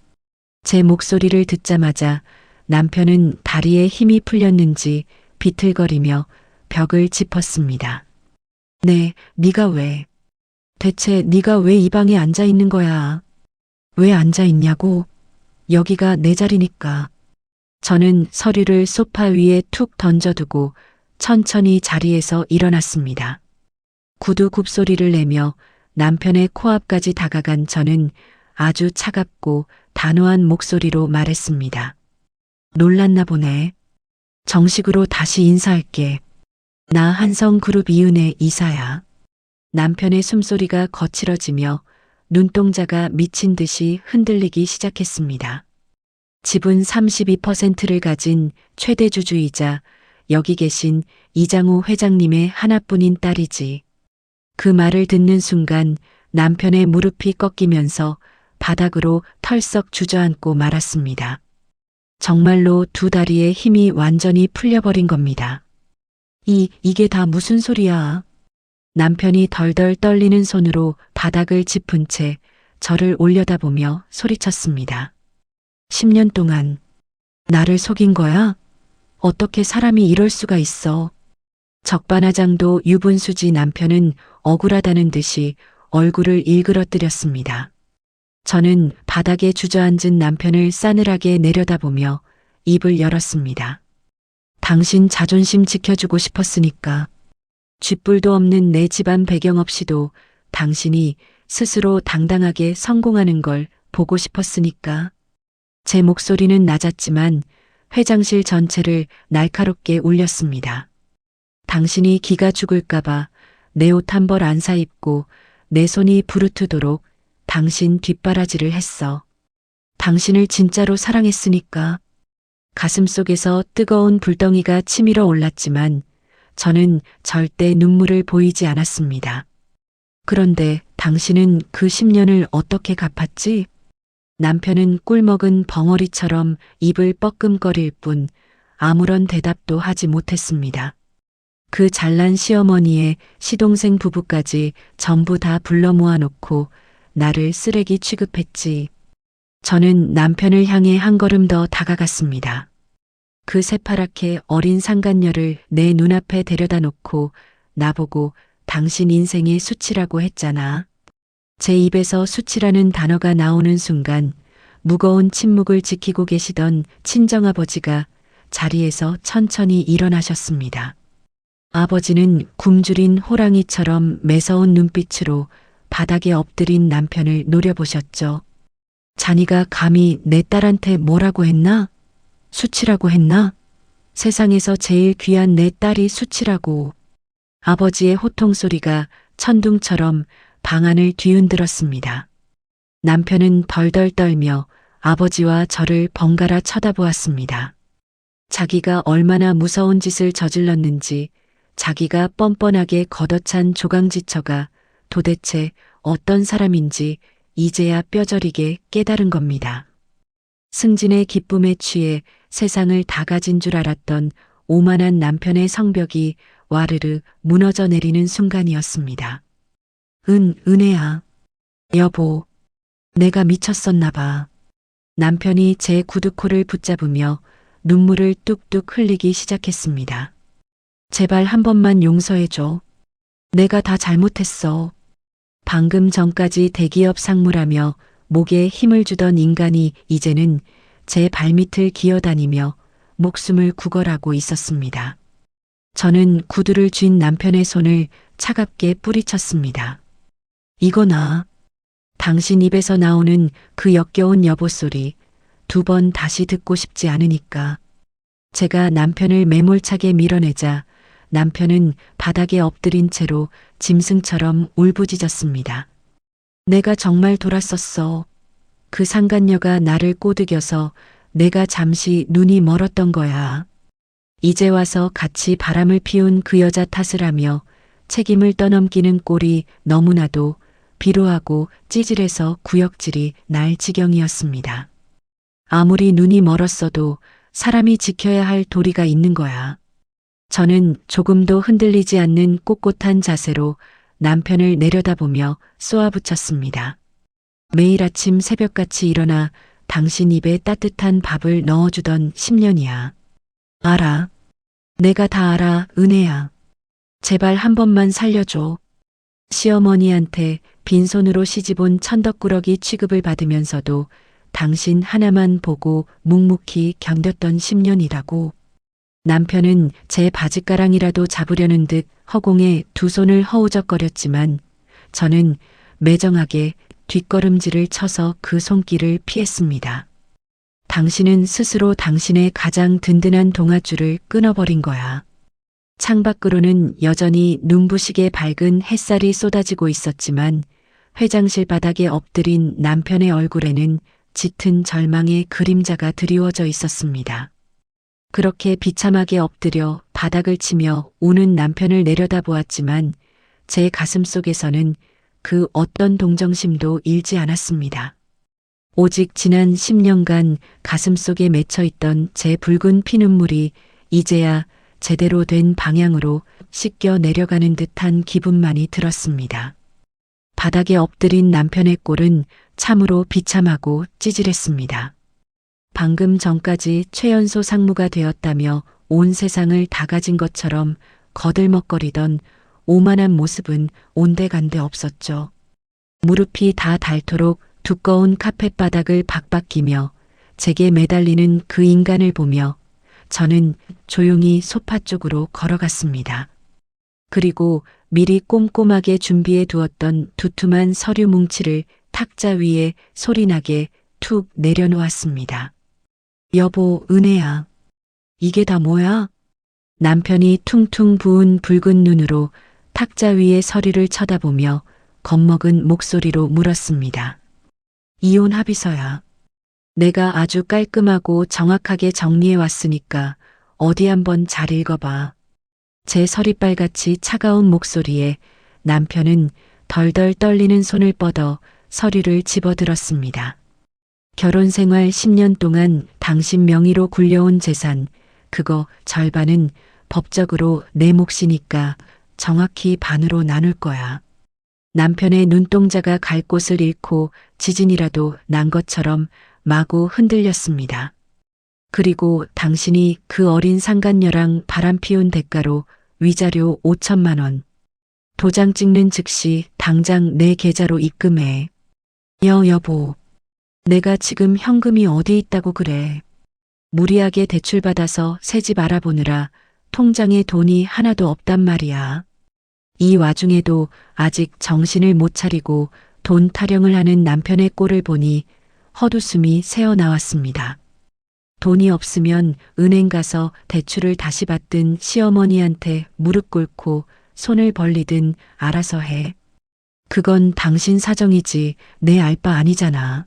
S1: 제 목소리를 듣자마자 남편은 다리에 힘이 풀렸는지 비틀거리며 벽을 짚었습니다. 네, 네가 왜? 대체 네가 왜 이 방에 앉아 있는 거야? 왜 앉아 있냐고? 여기가 내 자리니까. 저는 서류를 소파 위에 툭 던져두고 천천히 자리에서 일어났습니다. 구두 굽소리를 내며 남편의 코앞까지 다가간 저는 아주 차갑고 단호한 목소리로 말했습니다. 놀랐나 보네. 정식으로 다시 인사할게. 나 한성그룹 이은혜 이사야. 남편의 숨소리가 거칠어지며 눈동자가 미친 듯이 흔들리기 시작했습니다. 지분 32%를 가진 최대 주주이자 여기 계신 이장우 회장님의 하나뿐인 딸이지. 그 말을 듣는 순간 남편의 무릎이 꺾이면서 바닥으로 털썩 주저앉고 말았습니다. 정말로 두 다리의 힘이 완전히 풀려버린 겁니다. 이게 다 무슨 소리야? 남편이 덜덜 떨리는 손으로 바닥을 짚은 채 저를 올려다보며 소리쳤습니다. 10년 동안 나를 속인 거야? 어떻게 사람이 이럴 수가 있어? 적반하장도 유분수지 남편은 억울하다는 듯이 얼굴을 일그러뜨렸습니다. 저는 바닥에 주저앉은 남편을 싸늘하게 내려다보며 입을 열었습니다. 당신 자존심 지켜주고 싶었으니까. 쥐뿔도 없는 내 집안 배경 없이도 당신이 스스로 당당하게 성공하는 걸 보고 싶었으니까. 제 목소리는 낮았지만 회장실 전체를 날카롭게 울렸습니다. 당신이 기가 죽을까봐 내 옷 한 벌 안 사입고 내 손이 부르트도록 당신 뒷바라지를 했어. 당신을 진짜로 사랑했으니까. 가슴속에서 뜨거운 불덩이가 치밀어 올랐지만 저는 절대 눈물을 보이지 않았습니다. 그런데 당신은 그 10년을 어떻게 갚았지? 남편은 꿀먹은 벙어리처럼 입을 뻐끔거릴 뿐 아무런 대답도 하지 못했습니다. 그 잘난 시어머니의 시동생 부부까지 전부 다 불러 모아놓고 나를 쓰레기 취급했지. 저는 남편을 향해 한 걸음 더 다가갔습니다. 그 새파랗게 어린 상간녀를 내 눈앞에 데려다 놓고 나보고 당신 인생의 수치라고 했잖아. 제 입에서 수치라는 단어가 나오는 순간 무거운 침묵을 지키고 계시던 친정아버지가 자리에서 천천히 일어나셨습니다. 아버지는 굶주린 호랑이처럼 매서운 눈빛으로 바닥에 엎드린 남편을 노려보셨죠. 자네가 감히 내 딸한테 뭐라고 했나? 수치라고 했나? 세상에서 제일 귀한 내 딸이 수치라고. 아버지의 호통 소리가 천둥처럼 방 안을 뒤흔들었습니다. 남편은 덜덜 떨며 아버지와 저를 번갈아 쳐다보았습니다. 자기가 얼마나 무서운 짓을 저질렀는지, 자기가 뻔뻔하게 걷어찬 조강지처가 도대체 어떤 사람인지 이제야 뼈저리게 깨달은 겁니다. 승진의 기쁨에 취해 세상을 다 가진 줄 알았던 오만한 남편의 성벽이 와르르 무너져 내리는 순간이었습니다. 은혜야. 여보, 내가 미쳤었나 봐. 남편이 제 구두코를 붙잡으며 눈물을 뚝뚝 흘리기 시작했습니다. 제발 한 번만 용서해줘. 내가 다 잘못했어. 방금 전까지 대기업 상무라며 목에 힘을 주던 인간이 이제는 제 발밑을 기어다니며 목숨을 구걸하고 있었습니다. 저는 구두를 쥔 남편의 손을 차갑게 뿌리쳤습니다. 이거나. 당신 입에서 나오는 그 역겨운 여보 소리 2번 다시 듣고 싶지 않으니까. 제가 남편을 매몰차게 밀어내자 남편은 바닥에 엎드린 채로 짐승처럼 울부짖었습니다. 내가 정말 돌았었어. 그 상간녀가 나를 꼬드겨서 내가 잠시 눈이 멀었던 거야. 이제 와서 같이 바람을 피운 그 여자 탓을 하며 책임을 떠넘기는 꼴이 너무나도 비루하고 찌질해서 구역질이 날 지경이었습니다. 아무리 눈이 멀었어도 사람이 지켜야 할 도리가 있는 거야. 저는 조금도 흔들리지 않는 꼿꼿한 자세로 남편을 내려다보며 쏘아붙였습니다. 매일 아침 새벽같이 일어나 당신 입에 따뜻한 밥을 넣어주던 10년이야. 알아. 내가 다 알아, 은혜야. 제발 한 번만 살려줘. 시어머니한테 빈손으로 시집온 천덕꾸러기 취급을 받으면서도 당신 하나만 보고 묵묵히 견뎠던 10년이라고. 남편은 제 바짓가랑이라도 잡으려는 듯 허공에 두 손을 허우적거렸지만 저는 매정하게 뒷걸음질을 쳐서 그 손길을 피했습니다. 당신은 스스로 당신의 가장 든든한 동아줄을 끊어버린 거야. 창밖으로는 여전히 눈부시게 밝은 햇살이 쏟아지고 있었지만 회장실 바닥에 엎드린 남편의 얼굴에는 짙은 절망의 그림자가 드리워져 있었습니다. 그렇게 비참하게 엎드려 바닥을 치며 우는 남편을 내려다보았지만 제 가슴 속에서는 그 어떤 동정심도 일지 않았습니다. 오직 지난 10년간 가슴 속에 맺혀있던 제 붉은 피눈물이 이제야 제대로 된 방향으로 씻겨 내려가는 듯한 기분만이 들었습니다. 바닥에 엎드린 남편의 꼴은 참으로 비참하고 찌질했습니다. 방금 전까지 최연소 상무가 되었다며 온 세상을 다 가진 것처럼 거들먹거리던 오만한 모습은 온데간데 없었죠. 무릎이 다 닳도록 두꺼운 카펫 바닥을 박박기며 제게 매달리는 그 인간을 보며 저는 조용히 소파 쪽으로 걸어갔습니다. 그리고 미리 꼼꼼하게 준비해 두었던 두툼한 서류 뭉치를 탁자 위에 소리나게 툭 내려놓았습니다. 여보, 은혜야. 이게 다 뭐야? 남편이 퉁퉁 부은 붉은 눈으로 탁자 위의 서류를 쳐다보며 겁먹은 목소리로 물었습니다. 이혼 합의서야. 내가 아주 깔끔하고 정확하게 정리해 왔으니까 어디 한번 잘 읽어봐. 제 서리빨같이 차가운 목소리에 남편은 덜덜 떨리는 손을 뻗어 서류를 집어들었습니다. 결혼 생활 10년 동안 당신 명의로 굴려온 재산, 그거 절반은 법적으로 내 몫이니까 정확히 반으로 나눌 거야. 남편의 눈동자가 갈 곳을 잃고 지진이라도 난 것처럼 마구 흔들렸습니다. 그리고 당신이 그 어린 상간녀랑 바람 피운 대가로 위자료 5천만 원. 도장 찍는 즉시 당장 내 계좌로 입금해. 여보. 내가 지금 현금이 어디 있다고 그래. 무리하게 대출받아서 새 집 알아보느라 통장에 돈이 하나도 없단 말이야. 이 와중에도 아직 정신을 못 차리고 돈 타령을 하는 남편의 꼴을 보니 헛웃음이 새어나왔습니다. 돈이 없으면 은행 가서 대출을 다시 받든 시어머니한테 무릎 꿇고 손을 벌리든 알아서 해. 그건 당신 사정이지 내 알 바 아니잖아.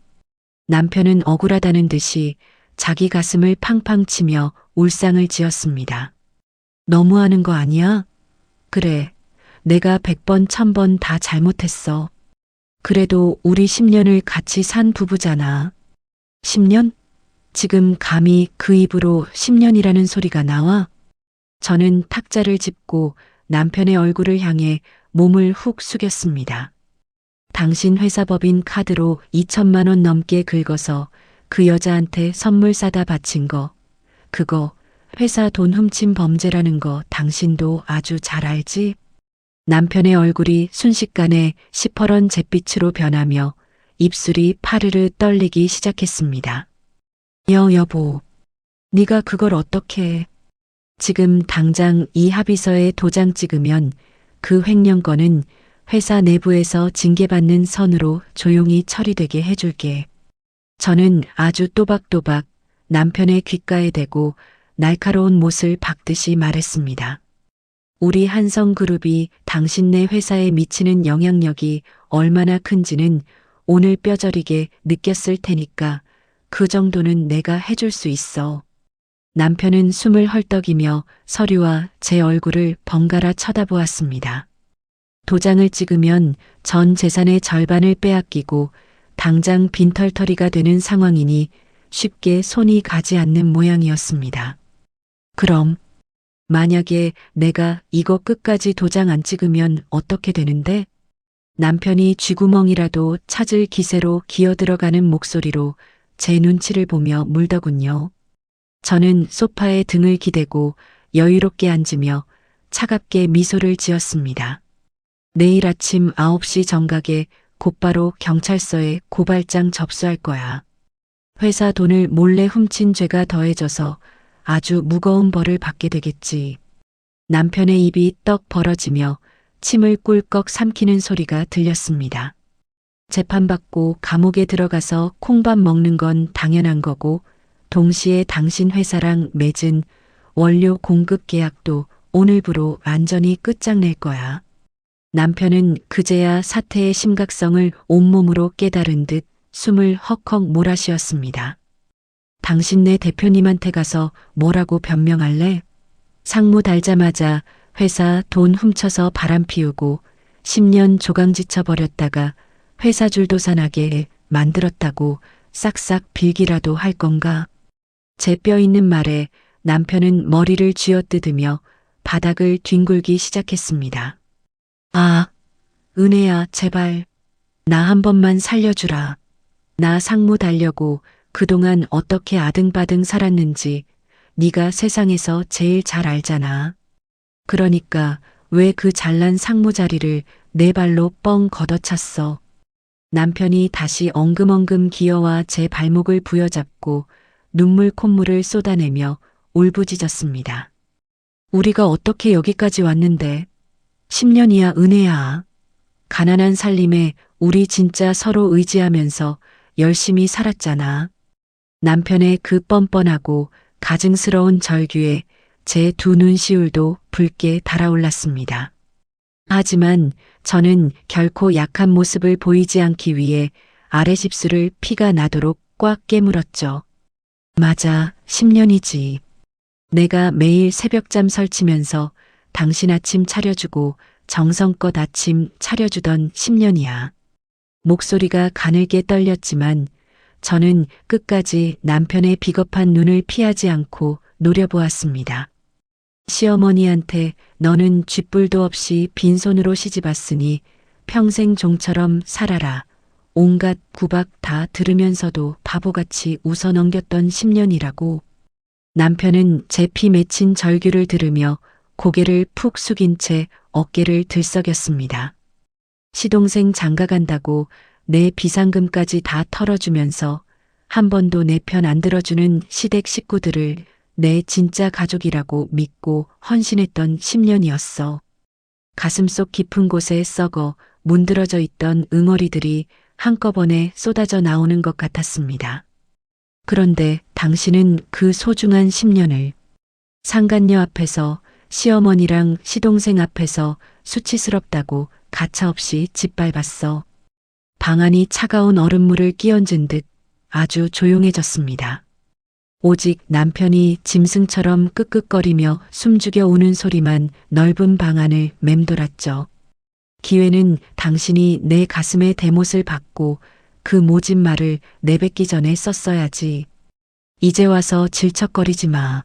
S1: 남편은 억울하다는 듯이 자기 가슴을 팡팡 치며 울상을 지었습니다. 너무하는 거 아니야? 그래, 내가 100번 1000번 다 잘못했어. 그래도 우리 10년을 같이 산 부부잖아. 10년? 지금 감히 그 입으로 10년이라는 소리가 나와? 저는 탁자를 짚고 남편의 얼굴을 향해 몸을 훅 숙였습니다. 당신 회사 법인 카드로 2천만 원 넘게 긁어서 그 여자한테 선물 사다 바친 거, 그거 회사 돈 훔친 범죄라는 거 당신도 아주 잘 알지? 남편의 얼굴이 순식간에 시퍼런 잿빛으로 변하며 입술이 파르르 떨리기 시작했습니다. 여보, 네가 그걸 어떻게 해? 지금 당장 이 합의서에 도장 찍으면 그 횡령건은 회사 내부에서 징계받는 선으로 조용히 처리되게 해줄게. 저는 아주 또박또박 남편의 귓가에 대고 날카로운 못을 박듯이 말했습니다. 우리 한성그룹이 당신네 회사에 미치는 영향력이 얼마나 큰지는 오늘 뼈저리게 느꼈을 테니까 그 정도는 내가 해줄 수 있어. 남편은 숨을 헐떡이며 서류와 제 얼굴을 번갈아 쳐다보았습니다. 도장을 찍으면 전 재산의 절반을 빼앗기고 당장 빈털터리가 되는 상황이니 쉽게 손이 가지 않는 모양이었습니다. 그럼 만약에 내가 이거 끝까지 도장 안 찍으면 어떻게 되는데? 남편이 쥐구멍이라도 찾을 기세로 기어들어가는 목소리로 제 눈치를 보며 물더군요. 저는 소파에 등을 기대고 여유롭게 앉으며 차갑게 미소를 지었습니다. 내일 아침 9시 정각에 곧바로 경찰서에 고발장 접수할 거야. 회사 돈을 몰래 훔친 죄가 더해져서 아주 무거운 벌을 받게 되겠지. 남편의 입이 떡 벌어지며 침을 꿀꺽 삼키는 소리가 들렸습니다. 재판받고 감옥에 들어가서 콩밥 먹는 건 당연한 거고 동시에 당신 회사랑 맺은 원료 공급 계약도 오늘부로 완전히 끝장낼 거야. 남편은 그제야 사태의 심각성을 온몸으로 깨달은 듯 숨을 헉헉 몰아쉬었습니다. 당신네 대표님한테 가서 뭐라고 변명할래? 상무 달자마자 회사 돈 훔쳐서 바람 피우고 10년 조강지쳐 버렸다가 회사 줄도산하게 만들었다고 싹싹 빌기라도 할 건가? 제 뼈 있는 말에 남편은 머리를 쥐어뜯으며 바닥을 뒹굴기 시작했습니다. 아, 은혜야, 제발. 나 한 번만 살려주라. 나 상무 달려고 그동안 어떻게 아등바등 살았는지 네가 세상에서 제일 잘 알잖아. 그러니까 왜 그 잘난 상무 자리를 내 발로 뻥 걷어찼어. 남편이 다시 엉금엉금 기어와 제 발목을 부여잡고 눈물 콧물을 쏟아내며 울부짖었습니다. 우리가 어떻게 여기까지 왔는데? 10년이야, 은혜야. 가난한 살림에 우리 진짜 서로 의지하면서 열심히 살았잖아. 남편의 그 뻔뻔하고 가증스러운 절규에 제 두 눈시울도 붉게 달아올랐습니다. 하지만 저는 결코 약한 모습을 보이지 않기 위해 아랫입술을 피가 나도록 꽉 깨물었죠. 맞아, 10년이지. 내가 매일 새벽잠 설치면서 당신 아침 차려주고 정성껏 아침 차려주던 10년이야. 목소리가 가늘게 떨렸지만 저는 끝까지 남편의 비겁한 눈을 피하지 않고 노려보았습니다. 시어머니한테 너는 쥐뿔도 없이 빈손으로 시집왔으니 평생 종처럼 살아라. 온갖 구박 다 들으면서도 바보같이 웃어 넘겼던 10년이라고. 남편은 제 피 맺힌 절규를 들으며 고개를 푹 숙인 채 어깨를 들썩였습니다. 시동생 장가간다고 내 비상금까지 다 털어주면서 한 번도 내 편 안 들어주는 시댁 식구들을 내 진짜 가족이라고 믿고 헌신했던 10년이었어. 가슴속 깊은 곳에 썩어 문드러져 있던 응어리들이 한꺼번에 쏟아져 나오는 것 같았습니다. 그런데 당신은 그 소중한 10년을 상간녀 앞에서 시어머니랑 시동생 앞에서 수치스럽다고 가차없이 짓밟았어. 방 안이 차가운 얼음물을 끼얹은 듯 아주 조용해졌습니다. 오직 남편이 짐승처럼 끄끄거리며 숨죽여 우는 소리만 넓은 방 안을 맴돌았죠. 기회는 당신이 내 가슴에 대못을 박고 그 모진 말을 내뱉기 전에 썼어야지. 이제 와서 질척거리지 마.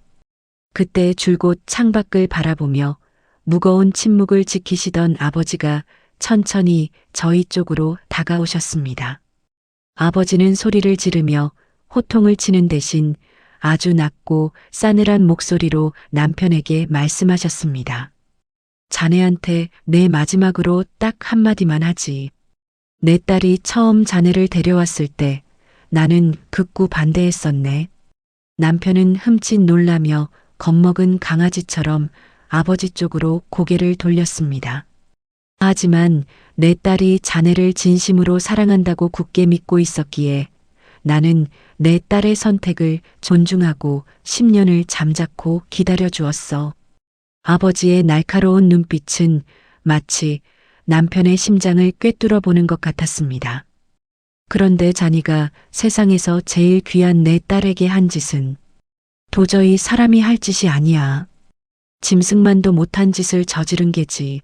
S1: 그때 줄곧 창밖을 바라보며 무거운 침묵을 지키시던 아버지가 천천히 저희 쪽으로 다가오셨습니다. 아버지는 소리를 지르며 호통을 치는 대신 아주 낮고 싸늘한 목소리로 남편에게 말씀하셨습니다. 자네한테 내 마지막으로 딱 한마디만 하지. 내 딸이 처음 자네를 데려왔을 때 나는 극구 반대했었네. 남편은 흠칫 놀라며 겁먹은 강아지처럼 아버지 쪽으로 고개를 돌렸습니다. 하지만 내 딸이 자네를 진심으로 사랑한다고 굳게 믿고 있었기에 나는 내 딸의 선택을 존중하고 10년을 잠자코 기다려 주었어. 아버지의 날카로운 눈빛은 마치 남편의 심장을 꿰뚫어 보는 것 같았습니다. 그런데 자네가 세상에서 제일 귀한 내 딸에게 한 짓은 도저히 사람이 할 짓이 아니야. 짐승만도 못한 짓을 저지른 게지.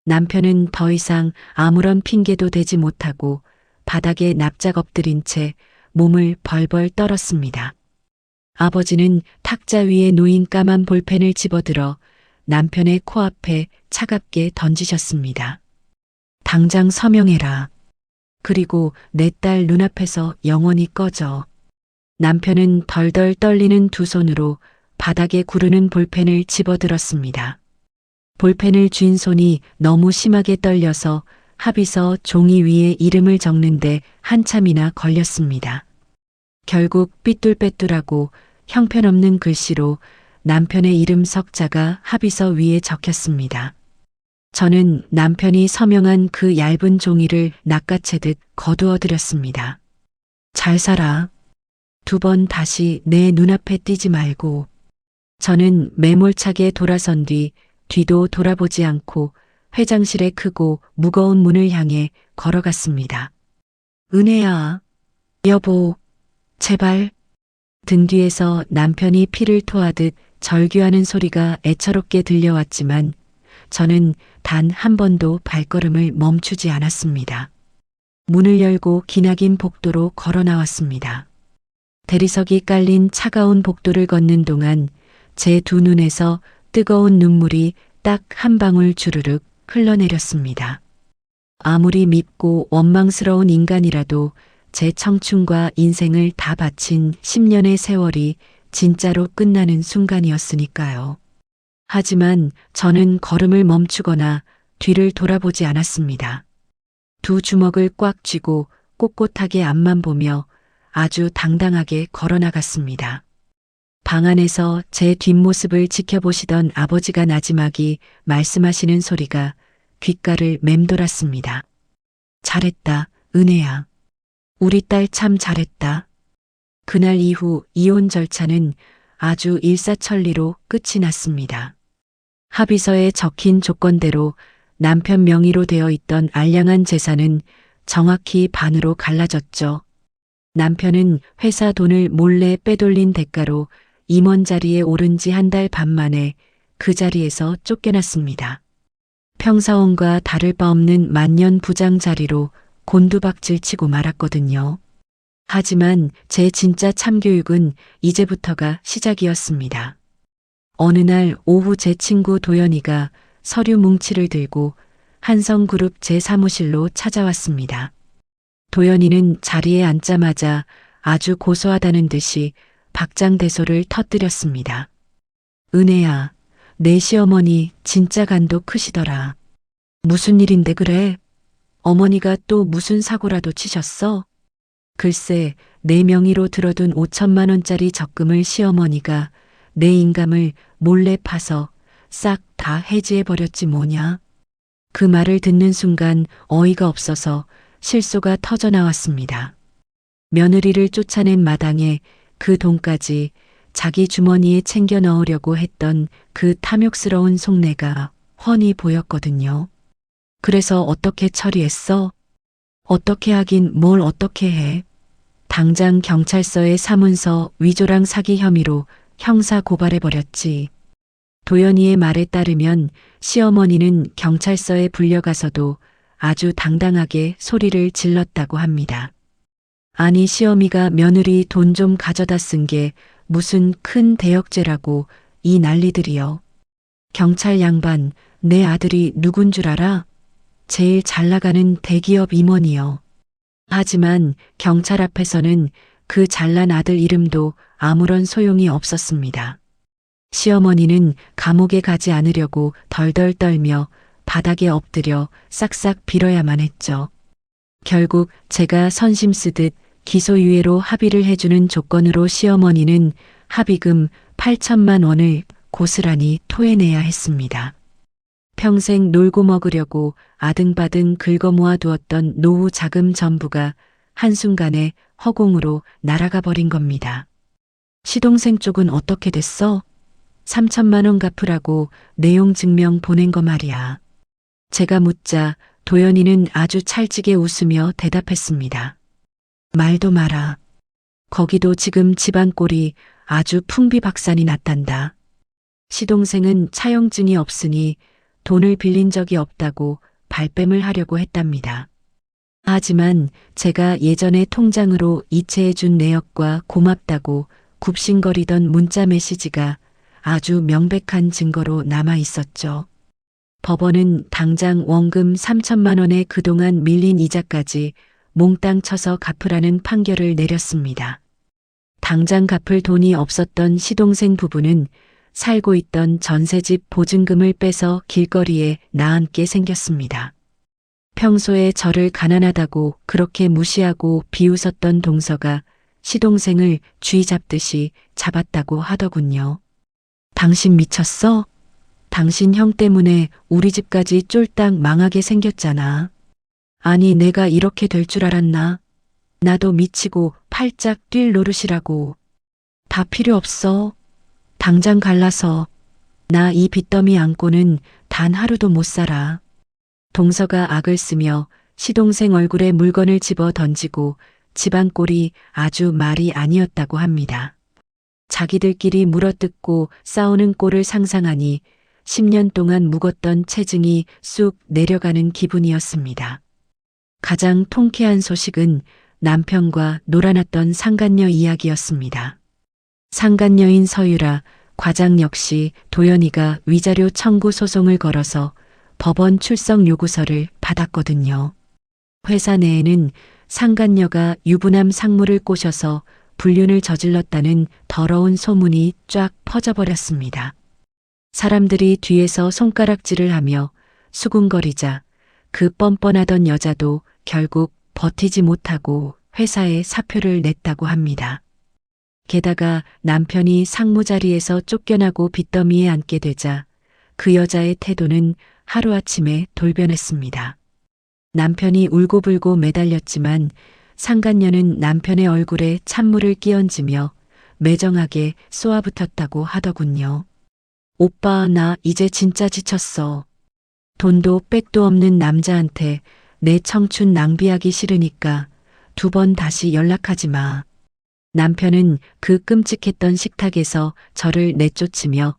S1: 남편은 더 이상 아무런 핑계도 대지 못하고 바닥에 납작 엎드린 채 몸을 벌벌 떨었습니다. 아버지는 탁자 위에 놓인 까만 볼펜을 집어들어 남편의 코앞에 차갑게 던지셨습니다. 당장 서명해라. 그리고 내 딸 눈앞에서 영원히 꺼져. 남편은 덜덜 떨리는 두 손으로 바닥에 구르는 볼펜을 집어들었습니다. 볼펜을 쥔 손이 너무 심하게 떨려서 합의서 종이 위에 이름을 적는데 한참이나 걸렸습니다. 결국 삐뚤빼뚤하고 형편없는 글씨로 남편의 이름 석자가 합의서 위에 적혔습니다. 저는 남편이 서명한 그 얇은 종이를 낚아채듯 거두어드렸습니다. 잘 살아. 두 번 다시 내 눈앞에 띄지 말고. 저는 매몰차게 돌아선 뒤도 돌아보지 않고 회장실의 크고 무거운 문을 향해 걸어갔습니다. 은혜야, 여보, 제발. 등 뒤에서 남편이 피를 토하듯 절규하는 소리가 애처롭게 들려왔지만 저는 단 한 번도 발걸음을 멈추지 않았습니다. 문을 열고 기나긴 복도로 걸어 나왔습니다. 대리석이 깔린 차가운 복도를 걷는 동안 제 두 눈에서 뜨거운 눈물이 딱 한 방울 주르륵 흘러내렸습니다. 아무리 밉고 원망스러운 인간이라도 제 청춘과 인생을 다 바친 10년의 세월이 진짜로 끝나는 순간이었으니까요. 하지만 저는 걸음을 멈추거나 뒤를 돌아보지 않았습니다. 두 주먹을 꽉 쥐고 꼿꼿하게 앞만 보며 아주 당당하게 걸어나갔습니다. 방 안에서 제 뒷모습을 지켜보시던 아버지가 나지막이 말씀하시는 소리가 귓가를 맴돌았습니다. 잘했다, 은혜야. 우리 딸 참 잘했다. 그날 이후 이혼 절차는 아주 일사천리로 끝이 났습니다. 합의서에 적힌 조건대로 남편 명의로 되어 있던 알량한 재산은 정확히 반으로 갈라졌죠. 남편은 회사 돈을 몰래 빼돌린 대가로 임원 자리에 오른 지 한 달 반 만에 그 자리에서 쫓겨났습니다. 평사원과 다를 바 없는 만년 부장 자리로 곤두박질 치고 말았거든요. 하지만 제 진짜 참교육은 이제부터가 시작이었습니다. 어느 날 오후 제 친구 도연이가 서류 뭉치를 들고 한성그룹 제 사무실로 찾아왔습니다. 도연이는 자리에 앉자마자 아주 고소하다는 듯이 박장대소를 터뜨렸습니다. 은혜야, 내 시어머니 진짜 간도 크시더라. 무슨 일인데 그래? 어머니가 또 무슨 사고라도 치셨어? 글쎄, 내 명의로 들어둔 5천만 원짜리 적금을 시어머니가 내 인감을 몰래 파서 싹 다 해지해버렸지 뭐냐. 그 말을 듣는 순간 어이가 없어서 실소가 터져나왔습니다. 며느리를 쫓아낸 마당에 그 돈까지 자기 주머니에 챙겨 넣으려고 했던 그 탐욕스러운 속내가 훤히 보였거든요. 그래서 어떻게 처리했어? 어떻게 하긴 뭘 어떻게 해. 당장 경찰서에 사문서 위조랑 사기 혐의로 형사 고발해버렸지. 도연이의 말에 따르면 시어머니는 경찰서에 불려가서도 아주 당당하게 소리를 질렀다고 합니다. 아니 시어미가 며느리 돈 좀 가져다 쓴 게 무슨 큰 대역죄라고 이 난리들이여. 경찰 양반, 내 아들이 누군 줄 알아? 제일 잘 나가는 대기업 임원이여. 하지만 경찰 앞에서는 그 잘난 아들 이름도 아무런 소용이 없었습니다. 시어머니는 감옥에 가지 않으려고 덜덜 떨며 바닥에 엎드려 싹싹 빌어야만 했죠. 결국 제가 선심 쓰듯 기소유예로 합의를 해주는 조건으로 시어머니는 합의금 8천만 원을 고스란히 토해내야 했습니다. 평생 놀고 먹으려고 아등바등 긁어모아 두었던 노후 자금 전부가 한순간에 허공으로 날아가 버린 겁니다. 시동생 쪽은 어떻게 됐어? 3천만 원 갚으라고 내용 증명 보낸 거 말이야. 제가 묻자 도연이는 아주 찰지게 웃으며 대답했습니다. 말도 마라. 거기도 지금 집안 꼴이 아주 풍비박산이 났단다. 시동생은 차용증이 없으니 돈을 빌린 적이 없다고 발뺌을 하려고 했답니다. 하지만 제가 예전에 통장으로 이체해준 내역과 고맙다고 굽신거리던 문자 메시지가 아주 명백한 증거로 남아 있었죠. 법원은 당장 원금 3천만 원에 그동안 밀린 이자까지 몽땅 쳐서 갚으라는 판결을 내렸습니다. 당장 갚을 돈이 없었던 시동생 부부는 살고 있던 전셋집 보증금을 빼서 길거리에 나앉게 생겼습니다. 평소에 저를 가난하다고 그렇게 무시하고 비웃었던 동서가 시동생을 쥐 잡듯이 잡았다고 하더군요. 당신 미쳤어? 당신 형 때문에 우리 집까지 쫄딱 망하게 생겼잖아. 아니 내가 이렇게 될 줄 알았나? 나도 미치고 팔짝 뛸 노릇이라고. 다 필요 없어. 당장 갈라서. 나 이 빚더미 안고는 단 하루도 못 살아. 동서가 악을 쓰며 시동생 얼굴에 물건을 집어 던지고 집안 꼴이 아주 말이 아니었다고 합니다. 자기들끼리 물어뜯고 싸우는 꼴을 상상하니 10년 동안 묵었던 체증이 쑥 내려가는 기분이었습니다. 가장 통쾌한 소식은 남편과 놀아났던 상간녀 이야기였습니다. 상간녀인 서유라 과장 역시 도연이가 위자료 청구 소송을 걸어서 법원 출석 요구서를 받았거든요. 회사 내에는 상간녀가 유부남 상무를 꼬셔서 불륜을 저질렀다는 더러운 소문이 쫙 퍼져버렸습니다. 사람들이 뒤에서 손가락질을 하며 수군거리자 그 뻔뻔하던 여자도 결국 버티지 못하고 회사에 사표를 냈다고 합니다. 게다가 남편이 상무 자리에서 쫓겨나고 빚더미에 앉게 되자 그 여자의 태도는 하루아침에 돌변했습니다. 남편이 울고불고 매달렸지만 상간녀는 남편의 얼굴에 찬물을 끼얹으며 매정하게 쏘아붙었다고 하더군요. 오빠, 나 이제 진짜 지쳤어. 돈도 백도 없는 남자한테 내 청춘 낭비하기 싫으니까 2번 다시 연락하지 마. 남편은 그 끔찍했던 식탁에서 저를 내쫓으며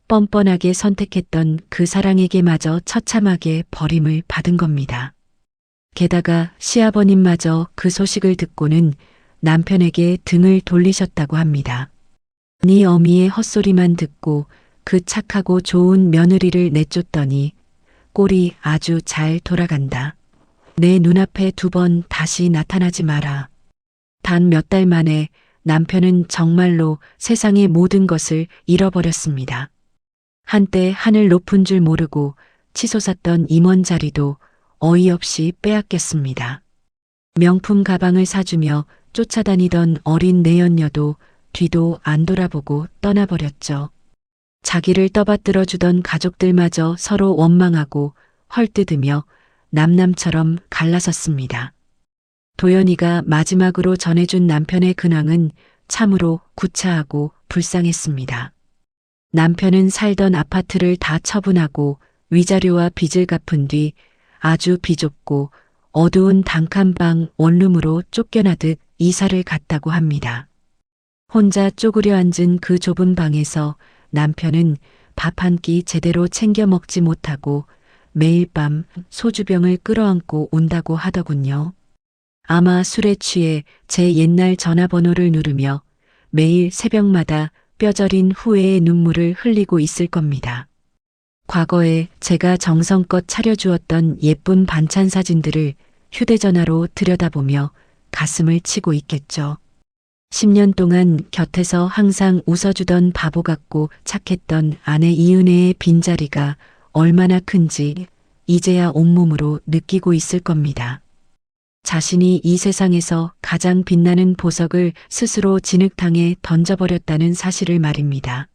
S1: 뻔뻔하게 선택했던 그 사랑에게마저 처참하게 버림을 받은 겁니다. 게다가 시아버님마저 그 소식을 듣고는 남편에게 등을 돌리셨다고 합니다. 네 어미의 헛소리만 듣고 그 착하고 좋은 며느리를 내쫓더니 꼴이 아주 잘 돌아간다. 내 눈앞에 2번 다시 나타나지 마라. 단 몇 달 만에 남편은 정말로 세상의 모든 것을 잃어버렸습니다. 한때 하늘 높은 줄 모르고 치솟았던 임원 자리도 어이없이 빼앗겼습니다. 명품 가방을 사주며 쫓아다니던 어린 내연녀도 뒤도 안 돌아보고 떠나버렸죠. 자기를 떠받들어주던 가족들마저 서로 원망하고 헐뜯으며 남남처럼 갈라섰습니다. 도연이가 마지막으로 전해준 남편의 근황은 참으로 구차하고 불쌍했습니다. 남편은 살던 아파트를 다 처분하고 위자료와 빚을 갚은 뒤 아주 비좁고 어두운 단칸방 원룸으로 쫓겨나듯 이사를 갔다고 합니다. 혼자 쪼그려 앉은 그 좁은 방에서 남편은 밥 한 끼 제대로 챙겨 먹지 못하고 매일 밤 소주병을 끌어안고 온다고 하더군요. 아마 술에 취해 제 옛날 전화번호를 누르며 매일 새벽마다 뼈저린 후회의 눈물을 흘리고 있을 겁니다. 과거에 제가 정성껏 차려주었던 예쁜 반찬 사진들을 휴대전화로 들여다보며 가슴을 치고 있겠죠. 10년 동안 곁에서 항상 웃어주던 바보 같고 착했던 아내 이은혜의 빈자리가 얼마나 큰지 이제야 온몸으로 느끼고 있을 겁니다. 자신이 이 세상에서 가장 빛나는 보석을 스스로 진흙탕에 던져버렸다는 사실을 말입니다.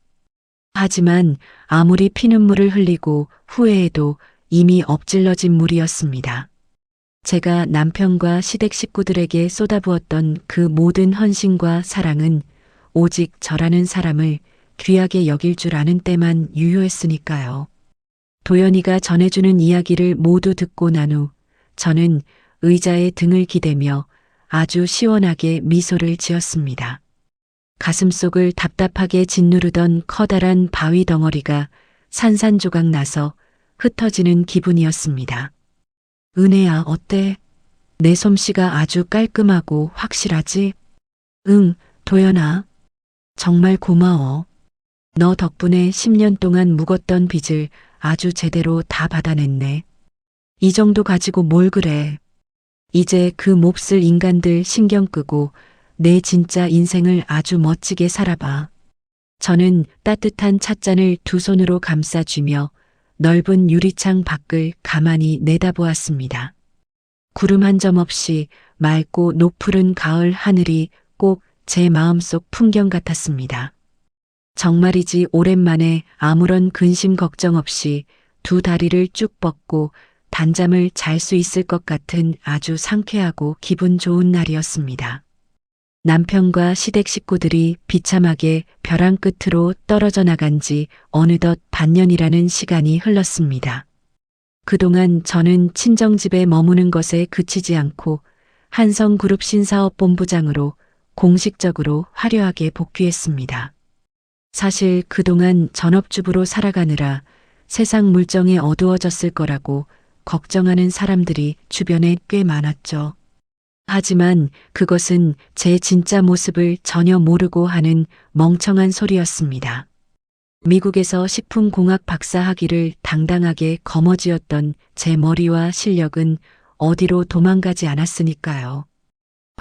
S1: 하지만 아무리 피눈물을 흘리고 후회해도 이미 엎질러진 물이었습니다. 제가 남편과 시댁 식구들에게 쏟아부었던 그 모든 헌신과 사랑은 오직 저라는 사람을 귀하게 여길 줄 아는 때만 유효했으니까요. 도연이가 전해주는 이야기를 모두 듣고 난 후 저는 의자에 등을 기대며 아주 시원하게 미소를 지었습니다. 가슴속을 답답하게 짓누르던 커다란 바위 덩어리가 산산조각 나서 흩어지는 기분이었습니다. 은혜야, 어때? 내 솜씨가 아주 깔끔하고 확실하지? 응, 도연아. 정말 고마워. 너 덕분에 10년 동안 묵었던 빚을 아주 제대로 다 받아냈네. 이 정도 가지고 뭘 그래. 이제 그 몹쓸 인간들 신경 끄고 내 진짜 인생을 아주 멋지게 살아봐. 저는 따뜻한 찻잔을 2손으로 감싸쥐며 넓은 유리창 밖을 가만히 내다보았습니다. 구름 한 점 없이 맑고 노푸른 가을 하늘이 꼭 제 마음속 풍경 같았습니다. 정말이지 오랜만에 아무런 근심 걱정 없이 2 다리를 쭉 뻗고 단잠을 잘 수 있을 것 같은 아주 상쾌하고 기분 좋은 날이었습니다. 남편과 시댁 식구들이 비참하게 벼랑 끝으로 떨어져 나간 지 어느덧 반년이라는 시간이 흘렀습니다. 그동안 저는 친정집에 머무는 것에 그치지 않고 한성그룹 신사업본부장으로 공식적으로 화려하게 복귀했습니다. 사실 그동안 전업주부로 살아가느라 세상 물정에 어두워졌을 거라고 걱정하는 사람들이 주변에 꽤 많았죠. 하지만 그것은 제 진짜 모습을 전혀 모르고 하는 멍청한 소리였습니다. 미국에서 식품공학 박사 학위를 당당하게 거머쥐었던 제 머리와 실력은 어디로 도망가지 않았으니까요.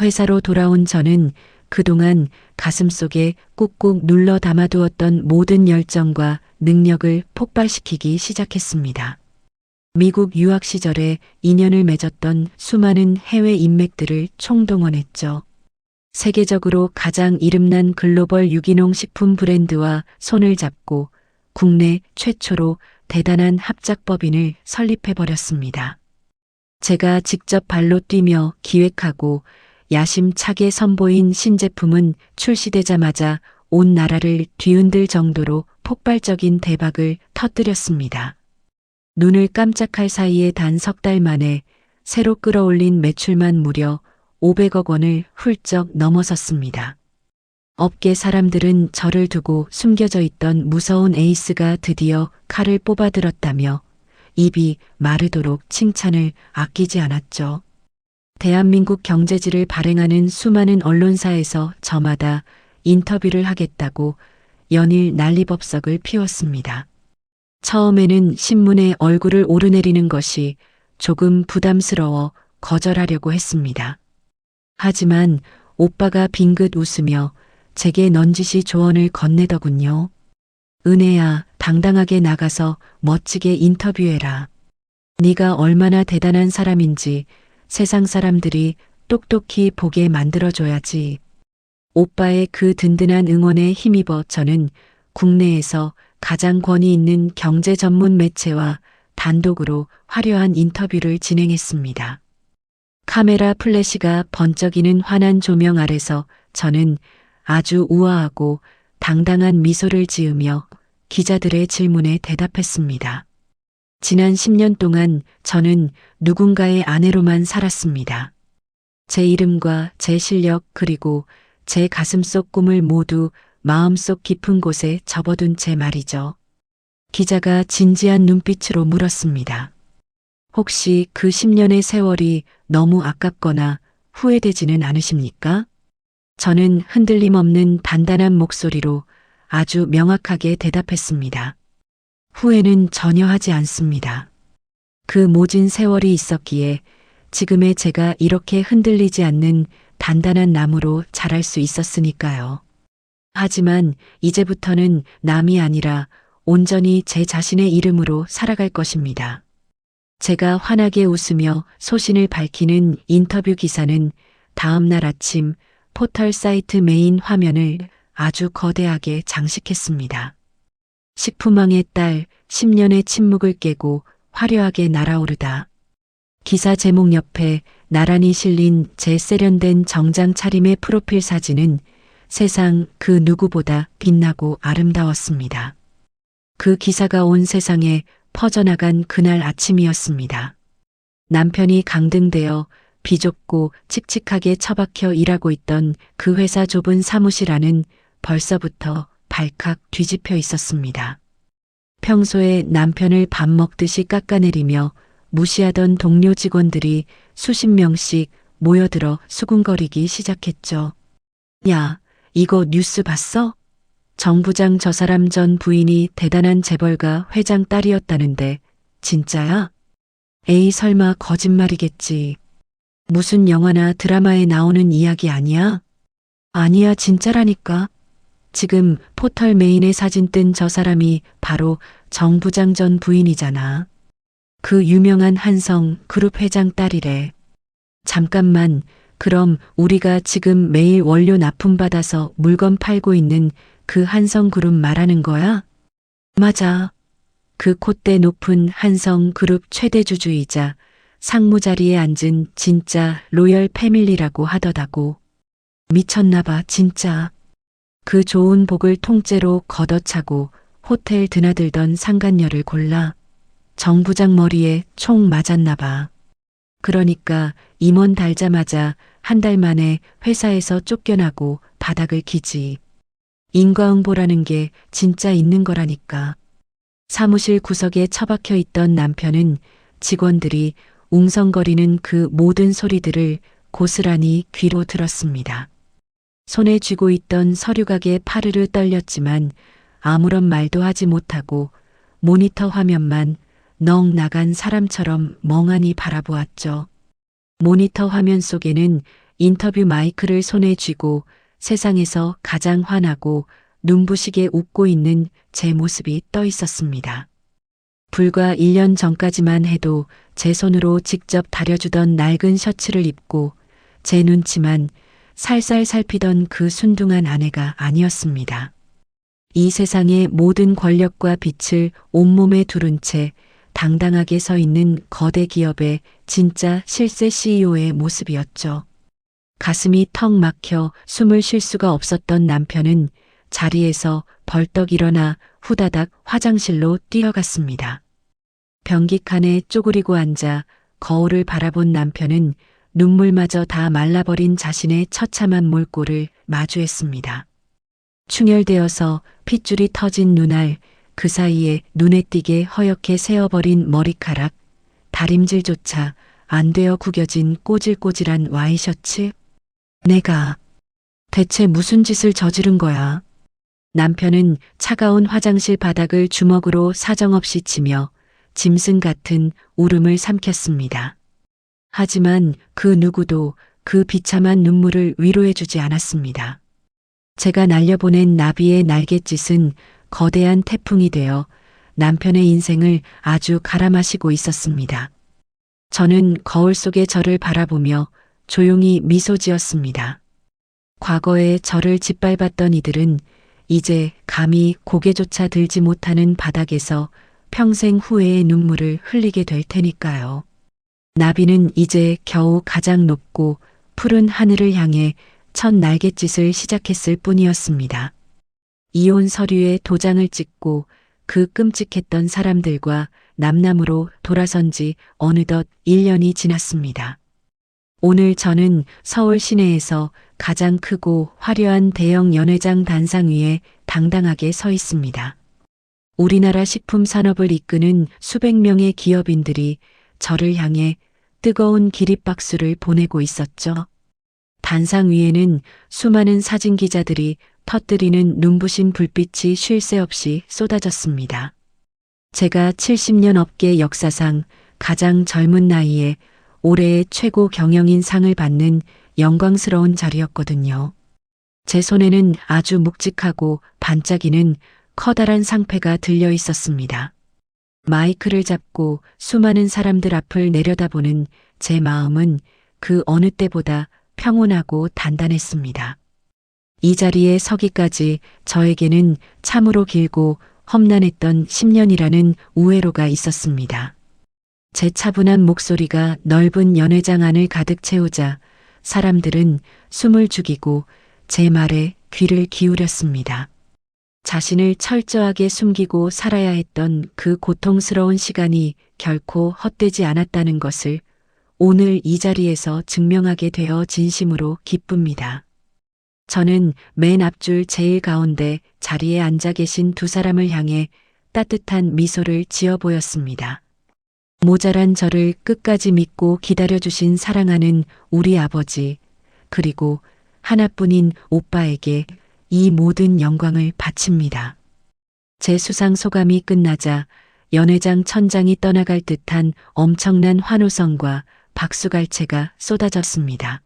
S1: 회사로 돌아온 저는 그동안 가슴속에 꾹꾹 눌러 담아두었던 모든 열정과 능력을 폭발시키기 시작했습니다. 미국 유학 시절에 인연을 맺었던 수많은 해외 인맥들을 총동원했죠. 세계적으로 가장 이름난 글로벌 유기농 식품 브랜드와 손을 잡고 국내 최초로 대단한 합작법인을 설립해버렸습니다. 제가 직접 발로 뛰며 기획하고 야심차게 선보인 신제품은 출시되자마자 온 나라를 뒤흔들 정도로 폭발적인 대박을 터뜨렸습니다. 눈을 깜짝할 사이에 단 석 달 만에 새로 끌어올린 매출만 무려 500억 원을 훌쩍 넘어섰습니다. 업계 사람들은 저를 두고 숨겨져 있던 무서운 에이스가 드디어 칼을 뽑아들었다며 입이 마르도록 칭찬을 아끼지 않았죠. 대한민국 경제지를 발행하는 수많은 언론사에서 저마다 인터뷰를 하겠다고 연일 난리법석을 피웠습니다. 처음에는 신문에 얼굴을 오르내리는 것이 조금 부담스러워 거절하려고 했습니다. 하지만 오빠가 빙긋 웃으며 제게 넌지시 조언을 건네더군요. 은혜야, 당당하게 나가서 멋지게 인터뷰해라. 네가 얼마나 대단한 사람인지 세상 사람들이 똑똑히 보게 만들어줘야지. 오빠의 그 든든한 응원에 힘입어 저는 국내에서 가장 권위 있는 경제 전문 매체와 단독으로 화려한 인터뷰를 진행했습니다. 카메라 플래시가 번쩍이는 환한 조명 아래서 저는 아주 우아하고 당당한 미소를 지으며 기자들의 질문에 대답했습니다. 지난 10년 동안 저는 누군가의 아내로만 살았습니다. 제 이름과 제 실력 그리고 제 가슴속 꿈을 모두 마음속 깊은 곳에 접어둔 채 말이죠. 기자가 진지한 눈빛으로 물었습니다. 혹시 그 10년의 세월이 너무 아깝거나 후회되지는 않으십니까? 저는 흔들림 없는 단단한 목소리로 아주 명확하게 대답했습니다. 후회는 전혀 하지 않습니다. 그 모진 세월이 있었기에 지금의 제가 이렇게 흔들리지 않는 단단한 나무로 자랄 수 있었으니까요. 하지만 이제부터는 남이 아니라 온전히 제 자신의 이름으로 살아갈 것입니다. 제가 환하게 웃으며 소신을 밝히는 인터뷰 기사는 다음 날 아침 포털 사이트 메인 화면을 아주 거대하게 장식했습니다. 식품왕의 딸 10년의 침묵을 깨고 화려하게 날아오르다. 기사 제목 옆에 나란히 실린 제 세련된 정장 차림의 프로필 사진은 세상 그 누구보다 빛나고 아름다웠습니다. 그 기사가 온 세상에 퍼져나간 그날 아침이었습니다. 남편이 강등되어 비좁고 칙칙하게 처박혀 일하고 있던 그 회사 좁은 사무실 안은 벌써부터 발칵 뒤집혀 있었습니다. 평소에 남편을 밥 먹듯이 깎아내리며 무시하던 동료 직원들이 수십 명씩 모여들어 수군거리기 시작했죠. 야, 이거 뉴스 봤어? 정 부장 저 사람 전 부인이 대단한 재벌가 회장 딸이었다는데 진짜야? 에이 설마 거짓말이겠지. 무슨 영화나 드라마에 나오는 이야기 아니야? 아니야 진짜라니까. 지금 포털 메인에 사진 뜬 저 사람이 바로 정 부장 전 부인이잖아. 그 유명한 한성 그룹 회장 딸이래. 잠깐만, 그럼 우리가 지금 매일 원료 납품받아서 물건 팔고 있는 그 한성 그룹 말하는 거야? 맞아. 그 콧대 높은 한성 그룹 최대 주주이자 상무 자리에 앉은 진짜 로열 패밀리라고 하더라고. 미쳤나 봐, 진짜. 그 좋은 복을 통째로 걷어차고 호텔 드나들던 상간녀를 골라 정 부장 머리에 총 맞았나 봐. 그러니까 임원 달자마자 한 달 만에 회사에서 쫓겨나고 바닥을 기지. 인과응보라는 게 진짜 있는 거라니까. 사무실 구석에 처박혀 있던 남편은 직원들이 웅성거리는 그 모든 소리들을 고스란히 귀로 들었습니다. 손에 쥐고 있던 서류각에 파르르 떨렸지만 아무런 말도 하지 못하고 모니터 화면만 넋 나간 사람처럼 멍하니 바라보았죠. 모니터 화면 속에는 인터뷰 마이크를 손에 쥐고 세상에서 가장 환하고 눈부시게 웃고 있는 제 모습이 떠 있었습니다. 불과 1년 전까지만 해도 제 손으로 직접 다려주던 낡은 셔츠를 입고 제 눈치만 살살 살피던 그 순둥한 아내가 아니었습니다. 이 세상의 모든 권력과 빛을 온몸에 두른 채 당당하게 서 있는 거대 기업의 진짜 실세 CEO의 모습이었죠. 가슴이 턱 막혀 숨을 쉴 수가 없었던 남편은 자리에서 벌떡 일어나 후다닥 화장실로 뛰어갔습니다. 변기 칸에 쪼그리고 앉아 거울을 바라본 남편은 눈물마저 다 말라버린 자신의 처참한 몰골을 마주했습니다. 충혈되어서 핏줄이 터진 눈알, 그 사이에 눈에 띄게 허옇게 새어버린 머리카락, 다림질조차 안 되어 구겨진 꼬질꼬질한 와이셔츠. 내가 대체 무슨 짓을 저지른 거야? 남편은 차가운 화장실 바닥을 주먹으로 사정없이 치며 짐승 같은 울음을 삼켰습니다. 하지만 그 누구도 그 비참한 눈물을 위로해주지 않았습니다. 제가 날려보낸 나비의 날갯짓은 거대한 태풍이 되어 남편의 인생을 아주 갈아마시고 있었습니다. 저는 거울 속의 저를 바라보며 조용히 미소 지었습니다. 과거에 저를 짓밟았던 이들은 이제 감히 고개조차 들지 못하는 바닥에서 평생 후회의 눈물을 흘리게 될 테니까요. 나비는 이제 겨우 가장 높고 푸른 하늘을 향해 첫 날갯짓을 시작했을 뿐이었습니다. 이혼 서류에 도장을 찍고 그 끔찍했던 사람들과 남남으로 돌아선 지 어느덧 1년이 지났습니다. 오늘 저는 서울 시내에서 가장 크고 화려한 대형 연회장 단상 위에 당당하게 서 있습니다. 우리나라 식품 산업을 이끄는 수백 명의 기업인들이 저를 향해 뜨거운 기립박수를 보내고 있었죠. 단상 위에는 수많은 사진 기자들이 터뜨리는 눈부신 불빛이 쉴 새 없이 쏟아졌습니다. 제가 70년 업계 역사상 가장 젊은 나이에 올해의 최고 경영인 상을 받는 영광스러운 자리였거든요. 제 손에는 아주 묵직하고 반짝이는 커다란 상패가 들려 있었습니다. 마이크를 잡고 수많은 사람들 앞을 내려다보는 제 마음은 그 어느 때보다 평온하고 단단했습니다. 이 자리에 서기까지 저에게는 참으로 길고 험난했던 10년이라는 우회로가 있었습니다. 제 차분한 목소리가 넓은 연회장 안을 가득 채우자 사람들은 숨을 죽이고 제 말에 귀를 기울였습니다. 자신을 철저하게 숨기고 살아야 했던 그 고통스러운 시간이 결코 헛되지 않았다는 것을 오늘 이 자리에서 증명하게 되어 진심으로 기쁩니다. 저는 맨 앞줄 제일 가운데 자리에 앉아 계신 두 사람을 향해 따뜻한 미소를 지어 보였습니다. 모자란 저를 끝까지 믿고 기다려주신 사랑하는 우리 아버지, 그리고 하나뿐인 오빠에게 이 모든 영광을 바칩니다. 제 수상 소감이 끝나자 연회장 천장이 떠나갈 듯한 엄청난 환호성과 박수갈채가 쏟아졌습니다.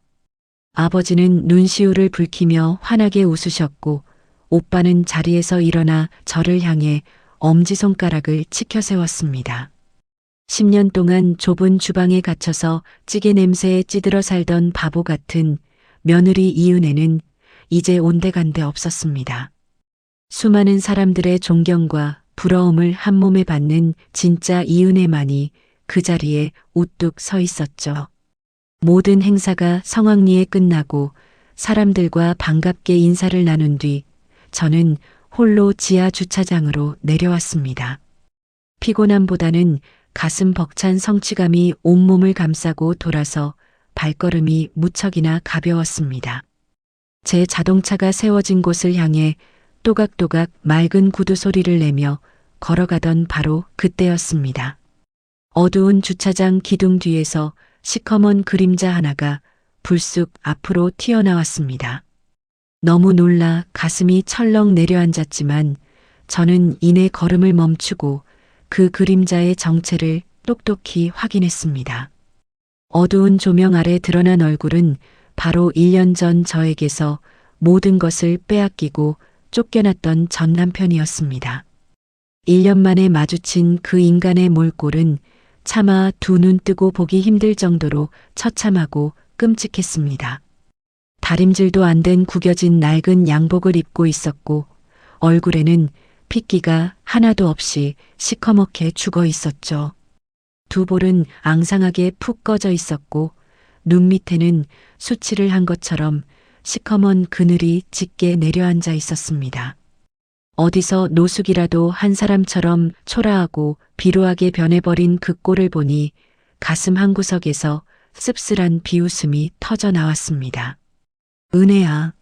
S1: 아버지는 눈시울을 붉히며 환하게 웃으셨고 오빠는 자리에서 일어나 저를 향해 엄지손가락을 치켜 세웠습니다. 10년 동안 좁은 주방에 갇혀서 찌개 냄새에 찌들어 살던 바보 같은 며느리 이은혜는 이제 온데간데 없었습니다. 수많은 사람들의 존경과 부러움을 한 몸에 받는 진짜 이은혜만이 그 자리에 우뚝 서 있었죠. 모든 행사가 성황리에 끝나고 사람들과 반갑게 인사를 나눈 뒤 저는 홀로 지하 주차장으로 내려왔습니다. 피곤함보다는 가슴 벅찬 성취감이 온몸을 감싸고 돌아서 발걸음이 무척이나 가벼웠습니다. 제 자동차가 세워진 곳을 향해 또각또각 맑은 구두 소리를 내며 걸어가던 바로 그때였습니다. 어두운 주차장 기둥 뒤에서 시커먼 그림자 하나가 불쑥 앞으로 튀어나왔습니다. 너무 놀라 가슴이 철렁 내려앉았지만 저는 이내 걸음을 멈추고 그 그림자의 정체를 똑똑히 확인했습니다. 어두운 조명 아래 드러난 얼굴은 바로 1년 전 저에게서 모든 것을 빼앗기고 쫓겨났던 전 남편이었습니다. 1년 만에 마주친 그 인간의 몰골은 차마 두 눈 뜨고 보기 힘들 정도로 처참하고 끔찍했습니다. 다림질도 안 된 구겨진 낡은 양복을 입고 있었고 얼굴에는 핏기가 하나도 없이 시커멓게 죽어 있었죠. 두 볼은 앙상하게 푹 꺼져 있었고 눈 밑에는 수치를 한 것처럼 시커먼 그늘이 짙게 내려앉아 있었습니다. 어디서 노숙이라도 한 사람처럼 초라하고 비루하게 변해버린 그 꼴을 보니 가슴 한구석에서 씁쓸한 비웃음이 터져 나왔습니다. 은혜야.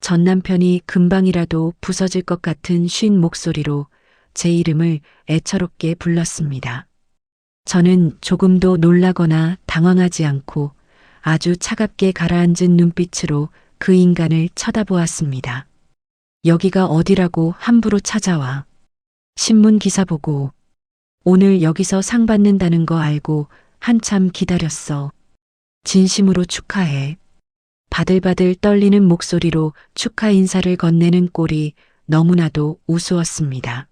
S1: 전 남편이 금방이라도 부서질 것 같은 쉰 목소리로 제 이름을 애처롭게 불렀습니다. 저는 조금도 놀라거나 당황하지 않고 아주 차갑게 가라앉은 눈빛으로 그 인간을 쳐다보았습니다. 여기가 어디라고 함부로 찾아와. 신문 기사 보고 오늘 여기서 상 받는다는 거 알고 한참 기다렸어. 진심으로 축하해. 바들바들 떨리는 목소리로 축하 인사를 건네는 꼴이 너무나도 우스웠습니다.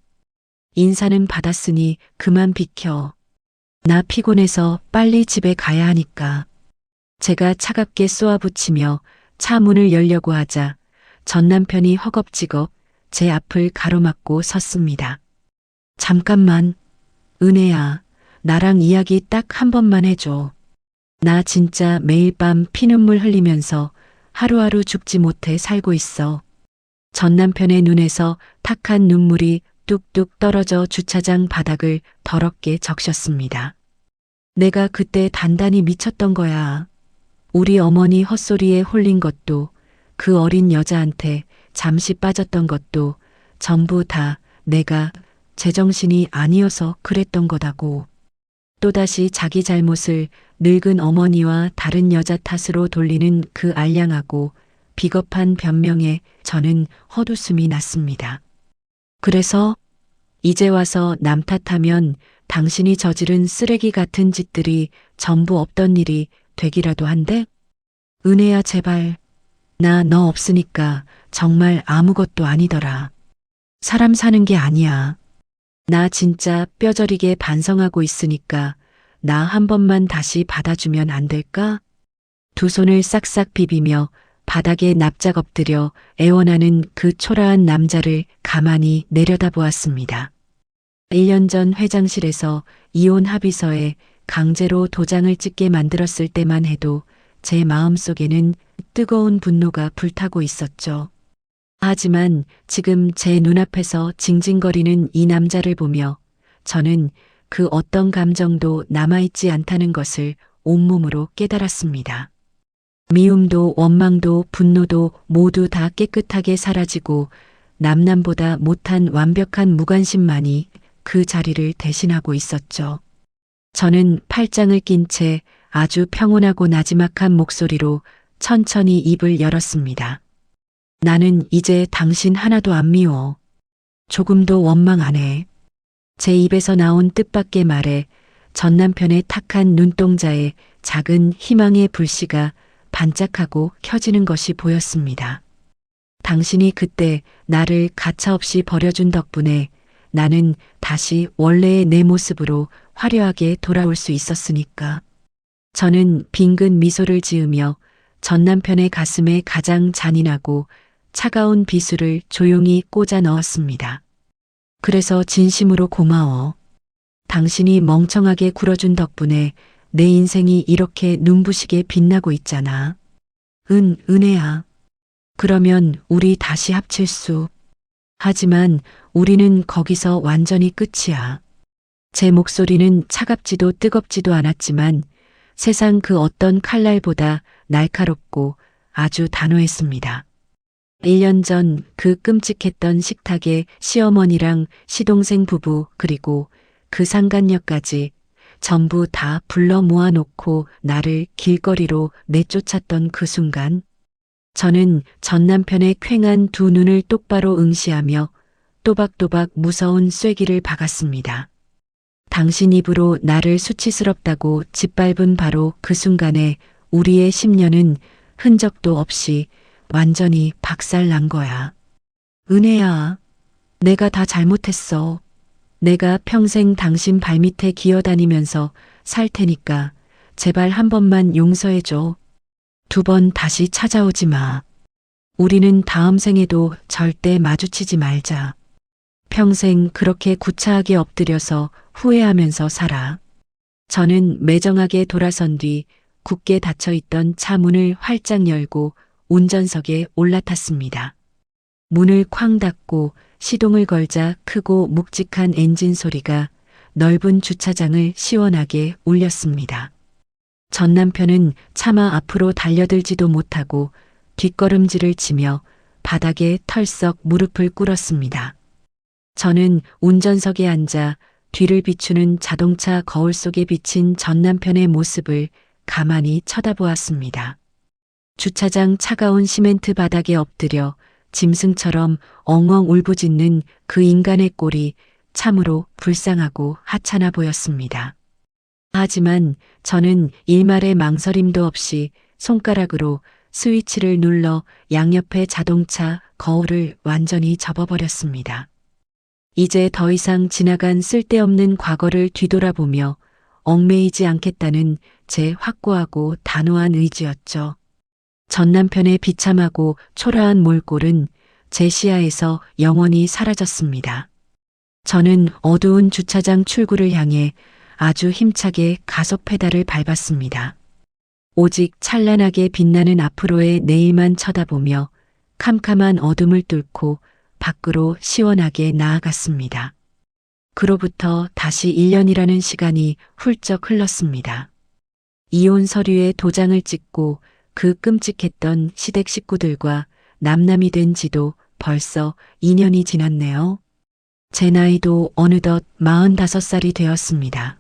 S1: 인사는 받았으니 그만 비켜. 나 피곤해서 빨리 집에 가야 하니까. 제가 차갑게 쏘아붙이며 차 문을 열려고 하자 전 남편이 허겁지겁 제 앞을 가로막고 섰습니다. 잠깐만. 은혜야, 나랑 이야기 딱 한 번만 해줘. 나 진짜 매일 밤 피눈물 흘리면서 하루하루 죽지 못해 살고 있어. 전 남편의 눈에서 탁한 눈물이 뚝뚝 떨어져 주차장 바닥을 더럽게 적셨습니다. 내가 그때 단단히 미쳤던 거야. 우리 어머니 헛소리에 홀린 것도 그 어린 여자한테 잠시 빠졌던 것도 전부 다 내가 제정신이 아니어서 그랬던 거다고. 또다시 자기 잘못을 늙은 어머니와 다른 여자 탓으로 돌리는 그 알량하고 비겁한 변명에 저는 헛웃음이 났습니다. 그래서 이제 와서 남 탓하면 당신이 저지른 쓰레기 같은 짓들이 전부 없던 일이 되기라도 한대? 은혜야 제발. 나 너 없으니까 정말 아무것도 아니더라. 사람 사는 게 아니야. 나 진짜 뼈저리게 반성하고 있으니까 나 한 번만 다시 받아주면 안 될까? 두 손을 싹싹 비비며 바닥에 납작 엎드려 애원하는 그 초라한 남자를 가만히 내려다보았습니다. 1년 전 회장실에서 이혼 합의서에 강제로 도장을 찍게 만들었을 때만 해도 제 마음속에는 뜨거운 분노가 불타고 있었죠. 하지만 지금 제 눈앞에서 징징거리는 이 남자를 보며 저는 그 어떤 감정도 남아있지 않다는 것을 온몸으로 깨달았습니다. 미움도 원망도 분노도 모두 다 깨끗하게 사라지고 남남보다 못한 완벽한 무관심만이 그 자리를 대신하고 있었죠. 저는 팔짱을 낀 채 아주 평온하고 나지막한 목소리로 천천히 입을 열었습니다. 나는 이제 당신 하나도 안 미워. 조금도 원망 안 해. 제 입에서 나온 뜻밖의 말에 전 남편의 탁한 눈동자에 작은 희망의 불씨가 반짝하고 켜지는 것이 보였습니다. 당신이 그때 나를 가차없이 버려준 덕분에 나는 다시 원래의 내 모습으로 화려하게 돌아올 수 있었으니까. 저는 빙근 미소를 지으며 전 남편의 가슴에 가장 잔인하고 차가운 비수를 조용히 꽂아 넣었습니다. 그래서 진심으로 고마워. 당신이 멍청하게 굴어준 덕분에 내 인생이 이렇게 눈부시게 빛나고 있잖아. 은혜야. 그러면 우리 다시 합칠 수. 하지만 우리는 거기서 완전히 끝이야. 제 목소리는 차갑지도 뜨겁지도 않았지만 세상 그 어떤 칼날보다 날카롭고 아주 단호했습니다. 1년 전 그 끔찍했던 식탁에 시어머니랑 시동생 부부 그리고 그 상간녀까지 전부 다 불러 모아놓고 나를 길거리로 내쫓았던 그 순간 저는 전 남편의 퀭한 두 눈을 똑바로 응시하며 또박또박 무서운 쐐기를 박았습니다. 당신 입으로 나를 수치스럽다고 짓밟은 바로 그 순간에 우리의 10년은 흔적도 없이 완전히 박살난 거야. 은혜야, 내가 다 잘못했어. 내가 평생 당신 발밑에 기어다니면서 살 테니까 제발 한 번만 용서해줘. 두 번 다시 찾아오지 마. 우리는 다음 생에도 절대 마주치지 말자. 평생 그렇게 구차하게 엎드려서 후회하면서 살아. 저는 매정하게 돌아선 뒤 굳게 닫혀있던 차 문을 활짝 열고 운전석에 올라탔습니다. 문을 쾅 닫고 시동을 걸자 크고 묵직한 엔진 소리가 넓은 주차장을 시원하게 울렸습니다. 전 남편은 차마 앞으로 달려들지도 못하고 뒷걸음질을 치며 바닥에 털썩 무릎을 꿇었습니다. 저는 운전석에 앉아 뒤를 비추는 자동차 거울 속에 비친 전 남편의 모습을 가만히 쳐다보았습니다. 주차장 차가운 시멘트 바닥에 엎드려 짐승처럼 엉엉 울부짖는 그 인간의 꼴이 참으로 불쌍하고 하찮아 보였습니다. 하지만 저는 일말의 망설임도 없이 손가락으로 스위치를 눌러 양옆의 자동차 거울을 완전히 접어버렸습니다. 이제 더 이상 지나간 쓸데없는 과거를 뒤돌아보며 얽매이지 않겠다는 제 확고하고 단호한 의지였죠. 전 남편의 비참하고 초라한 몰골은 제 시야에서 영원히 사라졌습니다. 저는 어두운 주차장 출구를 향해 아주 힘차게 가속 페달을 밟았습니다. 오직 찬란하게 빛나는 앞으로의 내일만 쳐다보며 캄캄한 어둠을 뚫고 밖으로 시원하게 나아갔습니다. 그로부터 다시 1년이라는 시간이 훌쩍 흘렀습니다. 이혼 서류에 도장을 찍고 그 끔찍했던 시댁 식구들과 남남이 된 지도 벌써 2년이 지났네요. 제 나이도 어느덧 45살이 되었습니다.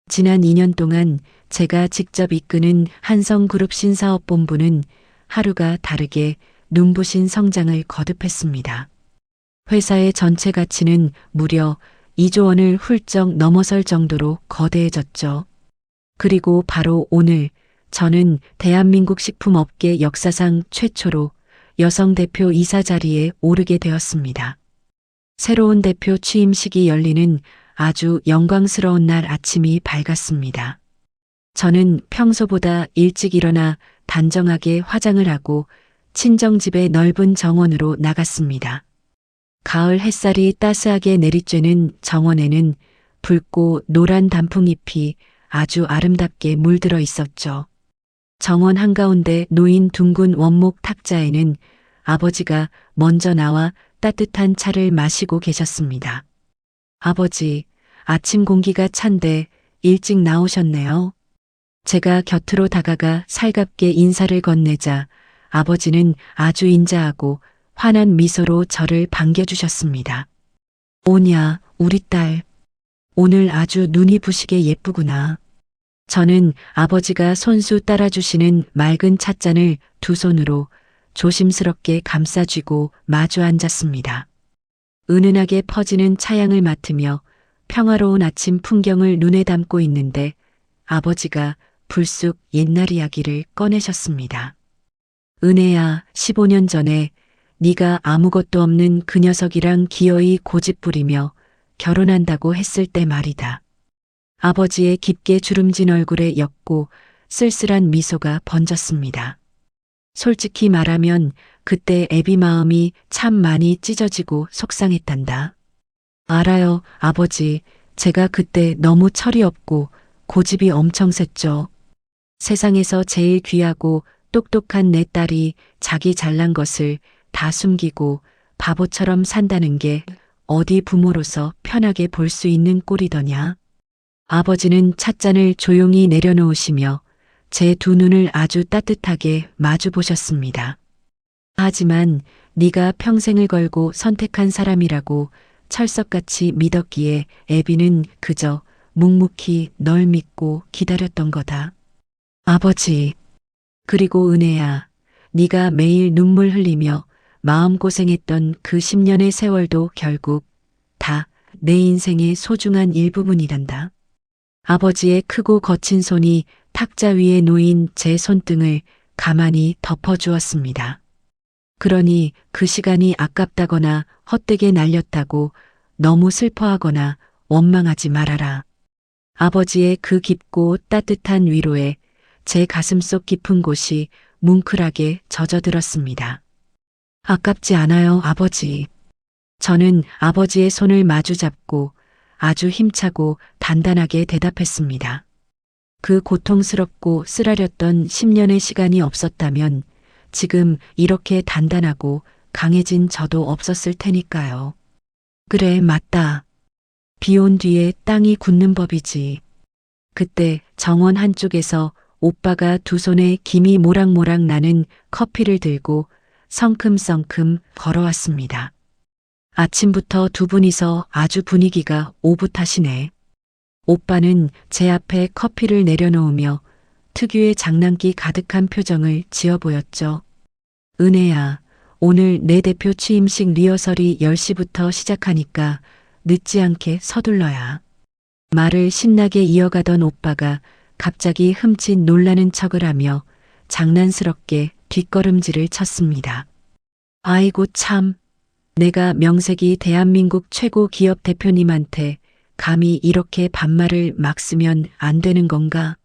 S1: 지난 2년 동안 제가 직접 이끄는 한성그룹 신사업본부는 하루가 다르게 눈부신 성장을 거듭했습니다. 회사의 전체 가치는 무려 2조 원을 훌쩍 넘어설 정도로 거대해졌죠. 그리고 바로 오늘 저는 대한민국 식품업계 역사상 최초로 여성 대표 이사 자리에 오르게 되었습니다. 새로운 대표 취임식이 열리는 아주 영광스러운 날 아침이 밝았습니다. 저는 평소보다 일찍 일어나 단정하게 화장을 하고 친정집의 넓은 정원으로 나갔습니다. 가을 햇살이 따스하게 내리쬐는 정원에는 붉고 노란 단풍잎이 아주 아름답게 물들어 있었죠. 정원 한가운데 놓인 둥근 원목 탁자에는 아버지가 먼저 나와 따뜻한 차를 마시고 계셨습니다. 아버지, 아침 공기가 찬데 일찍 나오셨네요. 제가 곁으로 다가가 살갑게 인사를 건네자 아버지는 아주 인자하고 환한 미소로 저를 반겨주셨습니다. 오냐, 우리 딸. 오늘 아주 눈이 부시게 예쁘구나. 저는 아버지가 손수 따라주시는 맑은 찻잔을 두 손으로 조심스럽게 감싸쥐고 마주 앉았습니다. 은은하게 퍼지는 차향을 맡으며 평화로운 아침 풍경을 눈에 담고 있는데 아버지가 불쑥 옛날 이야기를 꺼내셨습니다. 은혜야, 15년 전에 네가 아무것도 없는 그 녀석이랑 기어이 고집부리며 결혼한다고 했을 때 말이다. 아버지의 깊게 주름진 얼굴에 옅고 쓸쓸한 미소가 번졌습니다. 솔직히 말하면 그때 애비 마음이 참 많이 찢어지고 속상했단다. 알아요, 아버지. 제가 그때 너무 철이 없고 고집이 엄청 셌죠. 세상에서 제일 귀하고 똑똑한 내 딸이 자기 잘난 것을 다 숨기고 바보처럼 산다는 게 어디 부모로서 편하게 볼 수 있는 꼴이더냐. 아버지는 찻잔을 조용히 내려놓으시며 제 두 눈을 아주 따뜻하게 마주 보셨습니다. 하지만 네가 평생을 걸고 선택한 사람이라고 철석같이 믿었기에 애비는 그저 묵묵히 널 믿고 기다렸던 거다. 아버지, 그리고 은혜야, 네가 매일 눈물 흘리며 마음고생했던 그 10년의 세월도 결국 다 내 인생의 소중한 일부분이란다. 아버지의 크고 거친 손이 탁자 위에 놓인 제 손등을 가만히 덮어주었습니다. 그러니 그 시간이 아깝다거나 헛되게 날렸다고 너무 슬퍼하거나 원망하지 말아라. 아버지의 그 깊고 따뜻한 위로에 제 가슴속 깊은 곳이 뭉클하게 젖어들었습니다. 아깝지 않아요, 아버지. 저는 아버지의 손을 마주 잡고 아주 힘차고 단단하게 대답했습니다. 그 고통스럽고 쓰라렸던 10년의 시간이 없었다면 지금 이렇게 단단하고 강해진 저도 없었을 테니까요. 그래, 맞다. 비 온 뒤에 땅이 굳는 법이지. 그때 정원 한쪽에서 오빠가 두 손에 김이 모락모락 나는 커피를 들고 성큼성큼 걸어왔습니다. 아침부터 두 분이서 아주 분위기가 오붓하시네. 오빠는 제 앞에 커피를 내려놓으며 특유의 장난기 가득한 표정을 지어 보였죠. 은혜야, 오늘 내 대표 취임식 리허설이 10시부터 시작하니까 늦지 않게 서둘러야. 말을 신나게 이어가던 오빠가 갑자기 흠칫 놀라는 척을 하며 장난스럽게 뒷걸음질을 쳤습니다. 아이고 참, 내가 명색이 대한민국 최고 기업 대표님한테 감히 이렇게 반말을 막 쓰면 안 되는 건가?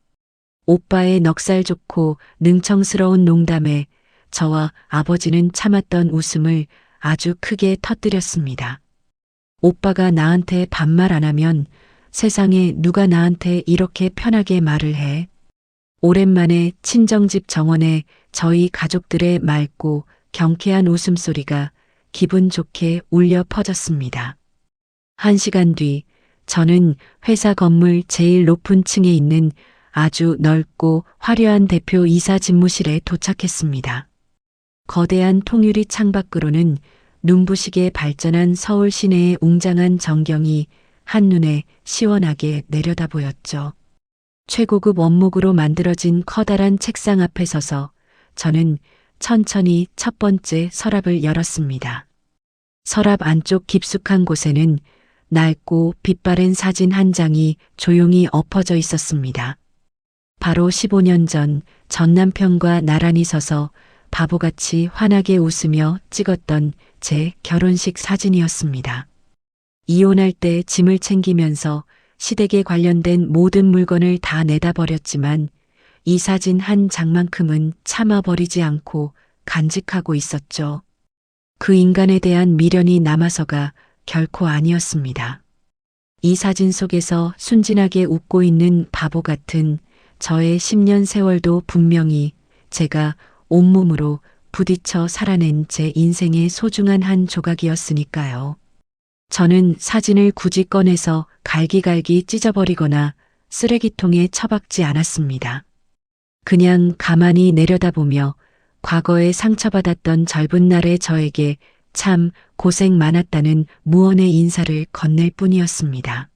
S1: 오빠의 넉살 좋고 능청스러운 농담에 저와 아버지는 참았던 웃음을 아주 크게 터뜨렸습니다. 오빠가 나한테 반말 안 하면 세상에 누가 나한테 이렇게 편하게 말을 해? 오랜만에 친정집 정원에 저희 가족들의 맑고 경쾌한 웃음소리가 기분 좋게 울려 퍼졌습니다. 1시간 뒤 저는 회사 건물 제일 높은 층에 있는 아주 넓고 화려한 대표 이사 집무실에 도착했습니다. 거대한 통유리 창밖으로는 눈부시게 발전한 서울 시내의 웅장한 전경이 한눈에 시원하게 내려다 보였죠. 최고급 원목으로 만들어진 커다란 책상 앞에 서서 저는 천천히 첫 번째 서랍을 열었습니다. 서랍 안쪽 깊숙한 곳에는 낡고 빛바랜 사진 한 장이 조용히 엎어져 있었습니다. 바로 15년 전 남편과 나란히 서서 바보같이 환하게 웃으며 찍었던 제 결혼식 사진이었습니다. 이혼할 때 짐을 챙기면서 시댁에 관련된 모든 물건을 다 내다 버렸지만 이 사진 한 장만큼은 참아버리지 않고 간직하고 있었죠. 그 인간에 대한 미련이 남아서가 결코 아니었습니다. 이 사진 속에서 순진하게 웃고 있는 바보 같은 저의 10년 세월도 분명히 제가 온몸으로 부딪혀 살아낸 제 인생의 소중한 한 조각이었으니까요. 저는 사진을 굳이 꺼내서 갈기갈기 찢어버리거나 쓰레기통에 처박지 않았습니다. 그냥 가만히 내려다보며 과거에 상처받았던 젊은 날의 저에게 참 고생 많았다는 무언의 인사를 건넬 뿐이었습니다.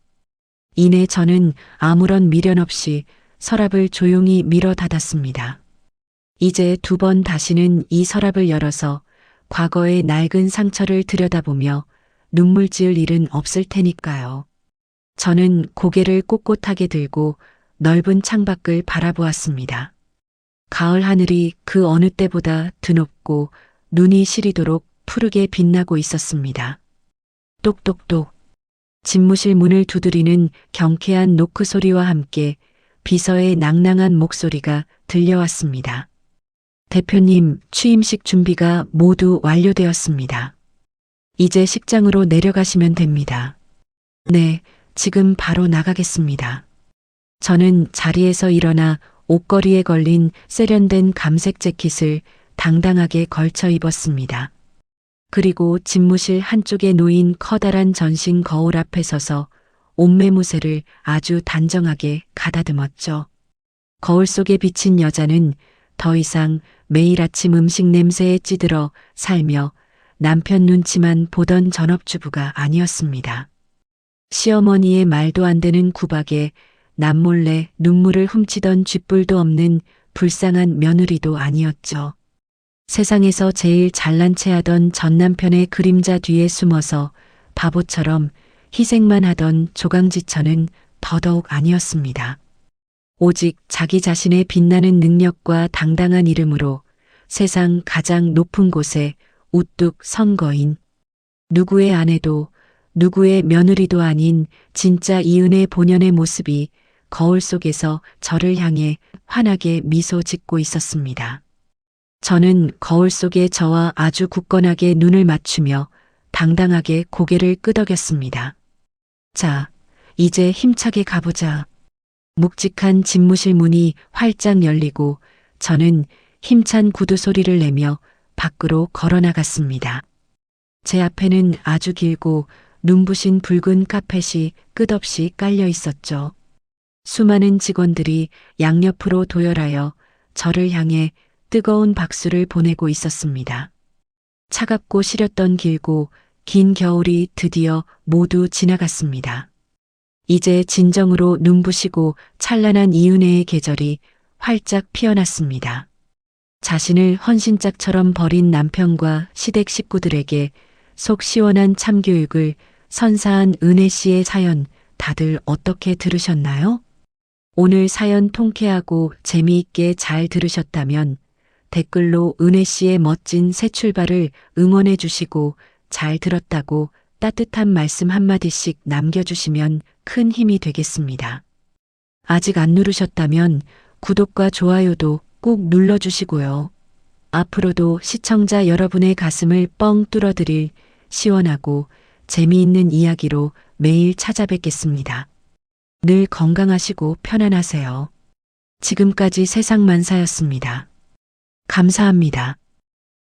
S1: 이내 저는 아무런 미련 없이 서랍을 조용히 밀어 닫았습니다. 이제 2번 다시는 이 서랍을 열어서 과거의 낡은 상처를 들여다보며 눈물 지을 일은 없을 테니까요. 저는 고개를 꼿꼿하게 들고 넓은 창밖을 바라보았습니다. 가을 하늘이 그 어느 때보다 드높고 눈이 시리도록 푸르게 빛나고 있었습니다. 똑똑똑. 집무실 문을 두드리는 경쾌한 노크 소리와 함께 비서의 낭낭한 목소리가 들려왔습니다. 대표님, 취임식 준비가 모두 완료되었습니다. 이제 식장으로 내려가시면 됩니다. 네, 지금 바로 나가겠습니다. 저는 자리에서 일어나 옷걸이에 걸린 세련된 감색 재킷을 당당하게 걸쳐 입었습니다. 그리고 집무실 한쪽에 놓인 커다란 전신 거울 앞에 서서 옷매무새를 아주 단정하게 가다듬었죠. 거울 속에 비친 여자는 더 이상 매일 아침 음식 냄새에 찌들어 살며 남편 눈치만 보던 전업주부가 아니었습니다. 시어머니의 말도 안 되는 구박에 남몰래 눈물을 훔치던 쥐뿔도 없는 불쌍한 며느리도 아니었죠. 세상에서 제일 잘난 체하던 전 남편의 그림자 뒤에 숨어서 바보처럼 희생만 하던 조강지처는 더더욱 아니었습니다. 오직 자기 자신의 빛나는 능력과 당당한 이름으로 세상 가장 높은 곳에 우뚝 선 거인. 누구의 아내도 누구의 며느리도 아닌 진짜 이은의 본연의 모습이 거울 속에서 저를 향해 환하게 미소 짓고 있었습니다. 저는 거울 속의 저와 아주 굳건하게 눈을 맞추며 당당하게 고개를 끄덕였습니다. 자, 이제 힘차게 가보자. 묵직한 집무실 문이 활짝 열리고 저는 힘찬 구두 소리를 내며 밖으로 걸어 나갔습니다. 제 앞에는 아주 길고 눈부신 붉은 카펫이 끝없이 깔려 있었죠. 수많은 직원들이 양옆으로 도열하여 저를 향해 뜨거운 박수를 보내고 있었습니다. 차갑고 시렸던 길고 긴 겨울이 드디어 모두 지나갔습니다. 이제 진정으로 눈부시고 찬란한 이은혜의 계절이 활짝 피어났습니다. 자신을 헌신짝처럼 버린 남편과 시댁 식구들에게 속 시원한 참교육을 선사한 은혜 씨의 사연 다들 어떻게 들으셨나요? 오늘 사연 통쾌하고 재미있게 잘 들으셨다면 댓글로 은혜 씨의 멋진 새 출발을 응원해 주시고 잘 들었다고 따뜻한 말씀 한마디씩 남겨주시면 큰 힘이 되겠습니다. 아직 안 누르셨다면 구독과 좋아요도 꼭 눌러주시고요. 앞으로도 시청자 여러분의 가슴을 뻥 뚫어드릴 시원하고 재미있는 이야기로 매일 찾아뵙겠습니다. 늘 건강하시고 편안하세요. 지금까지 세상만사였습니다. 감사합니다.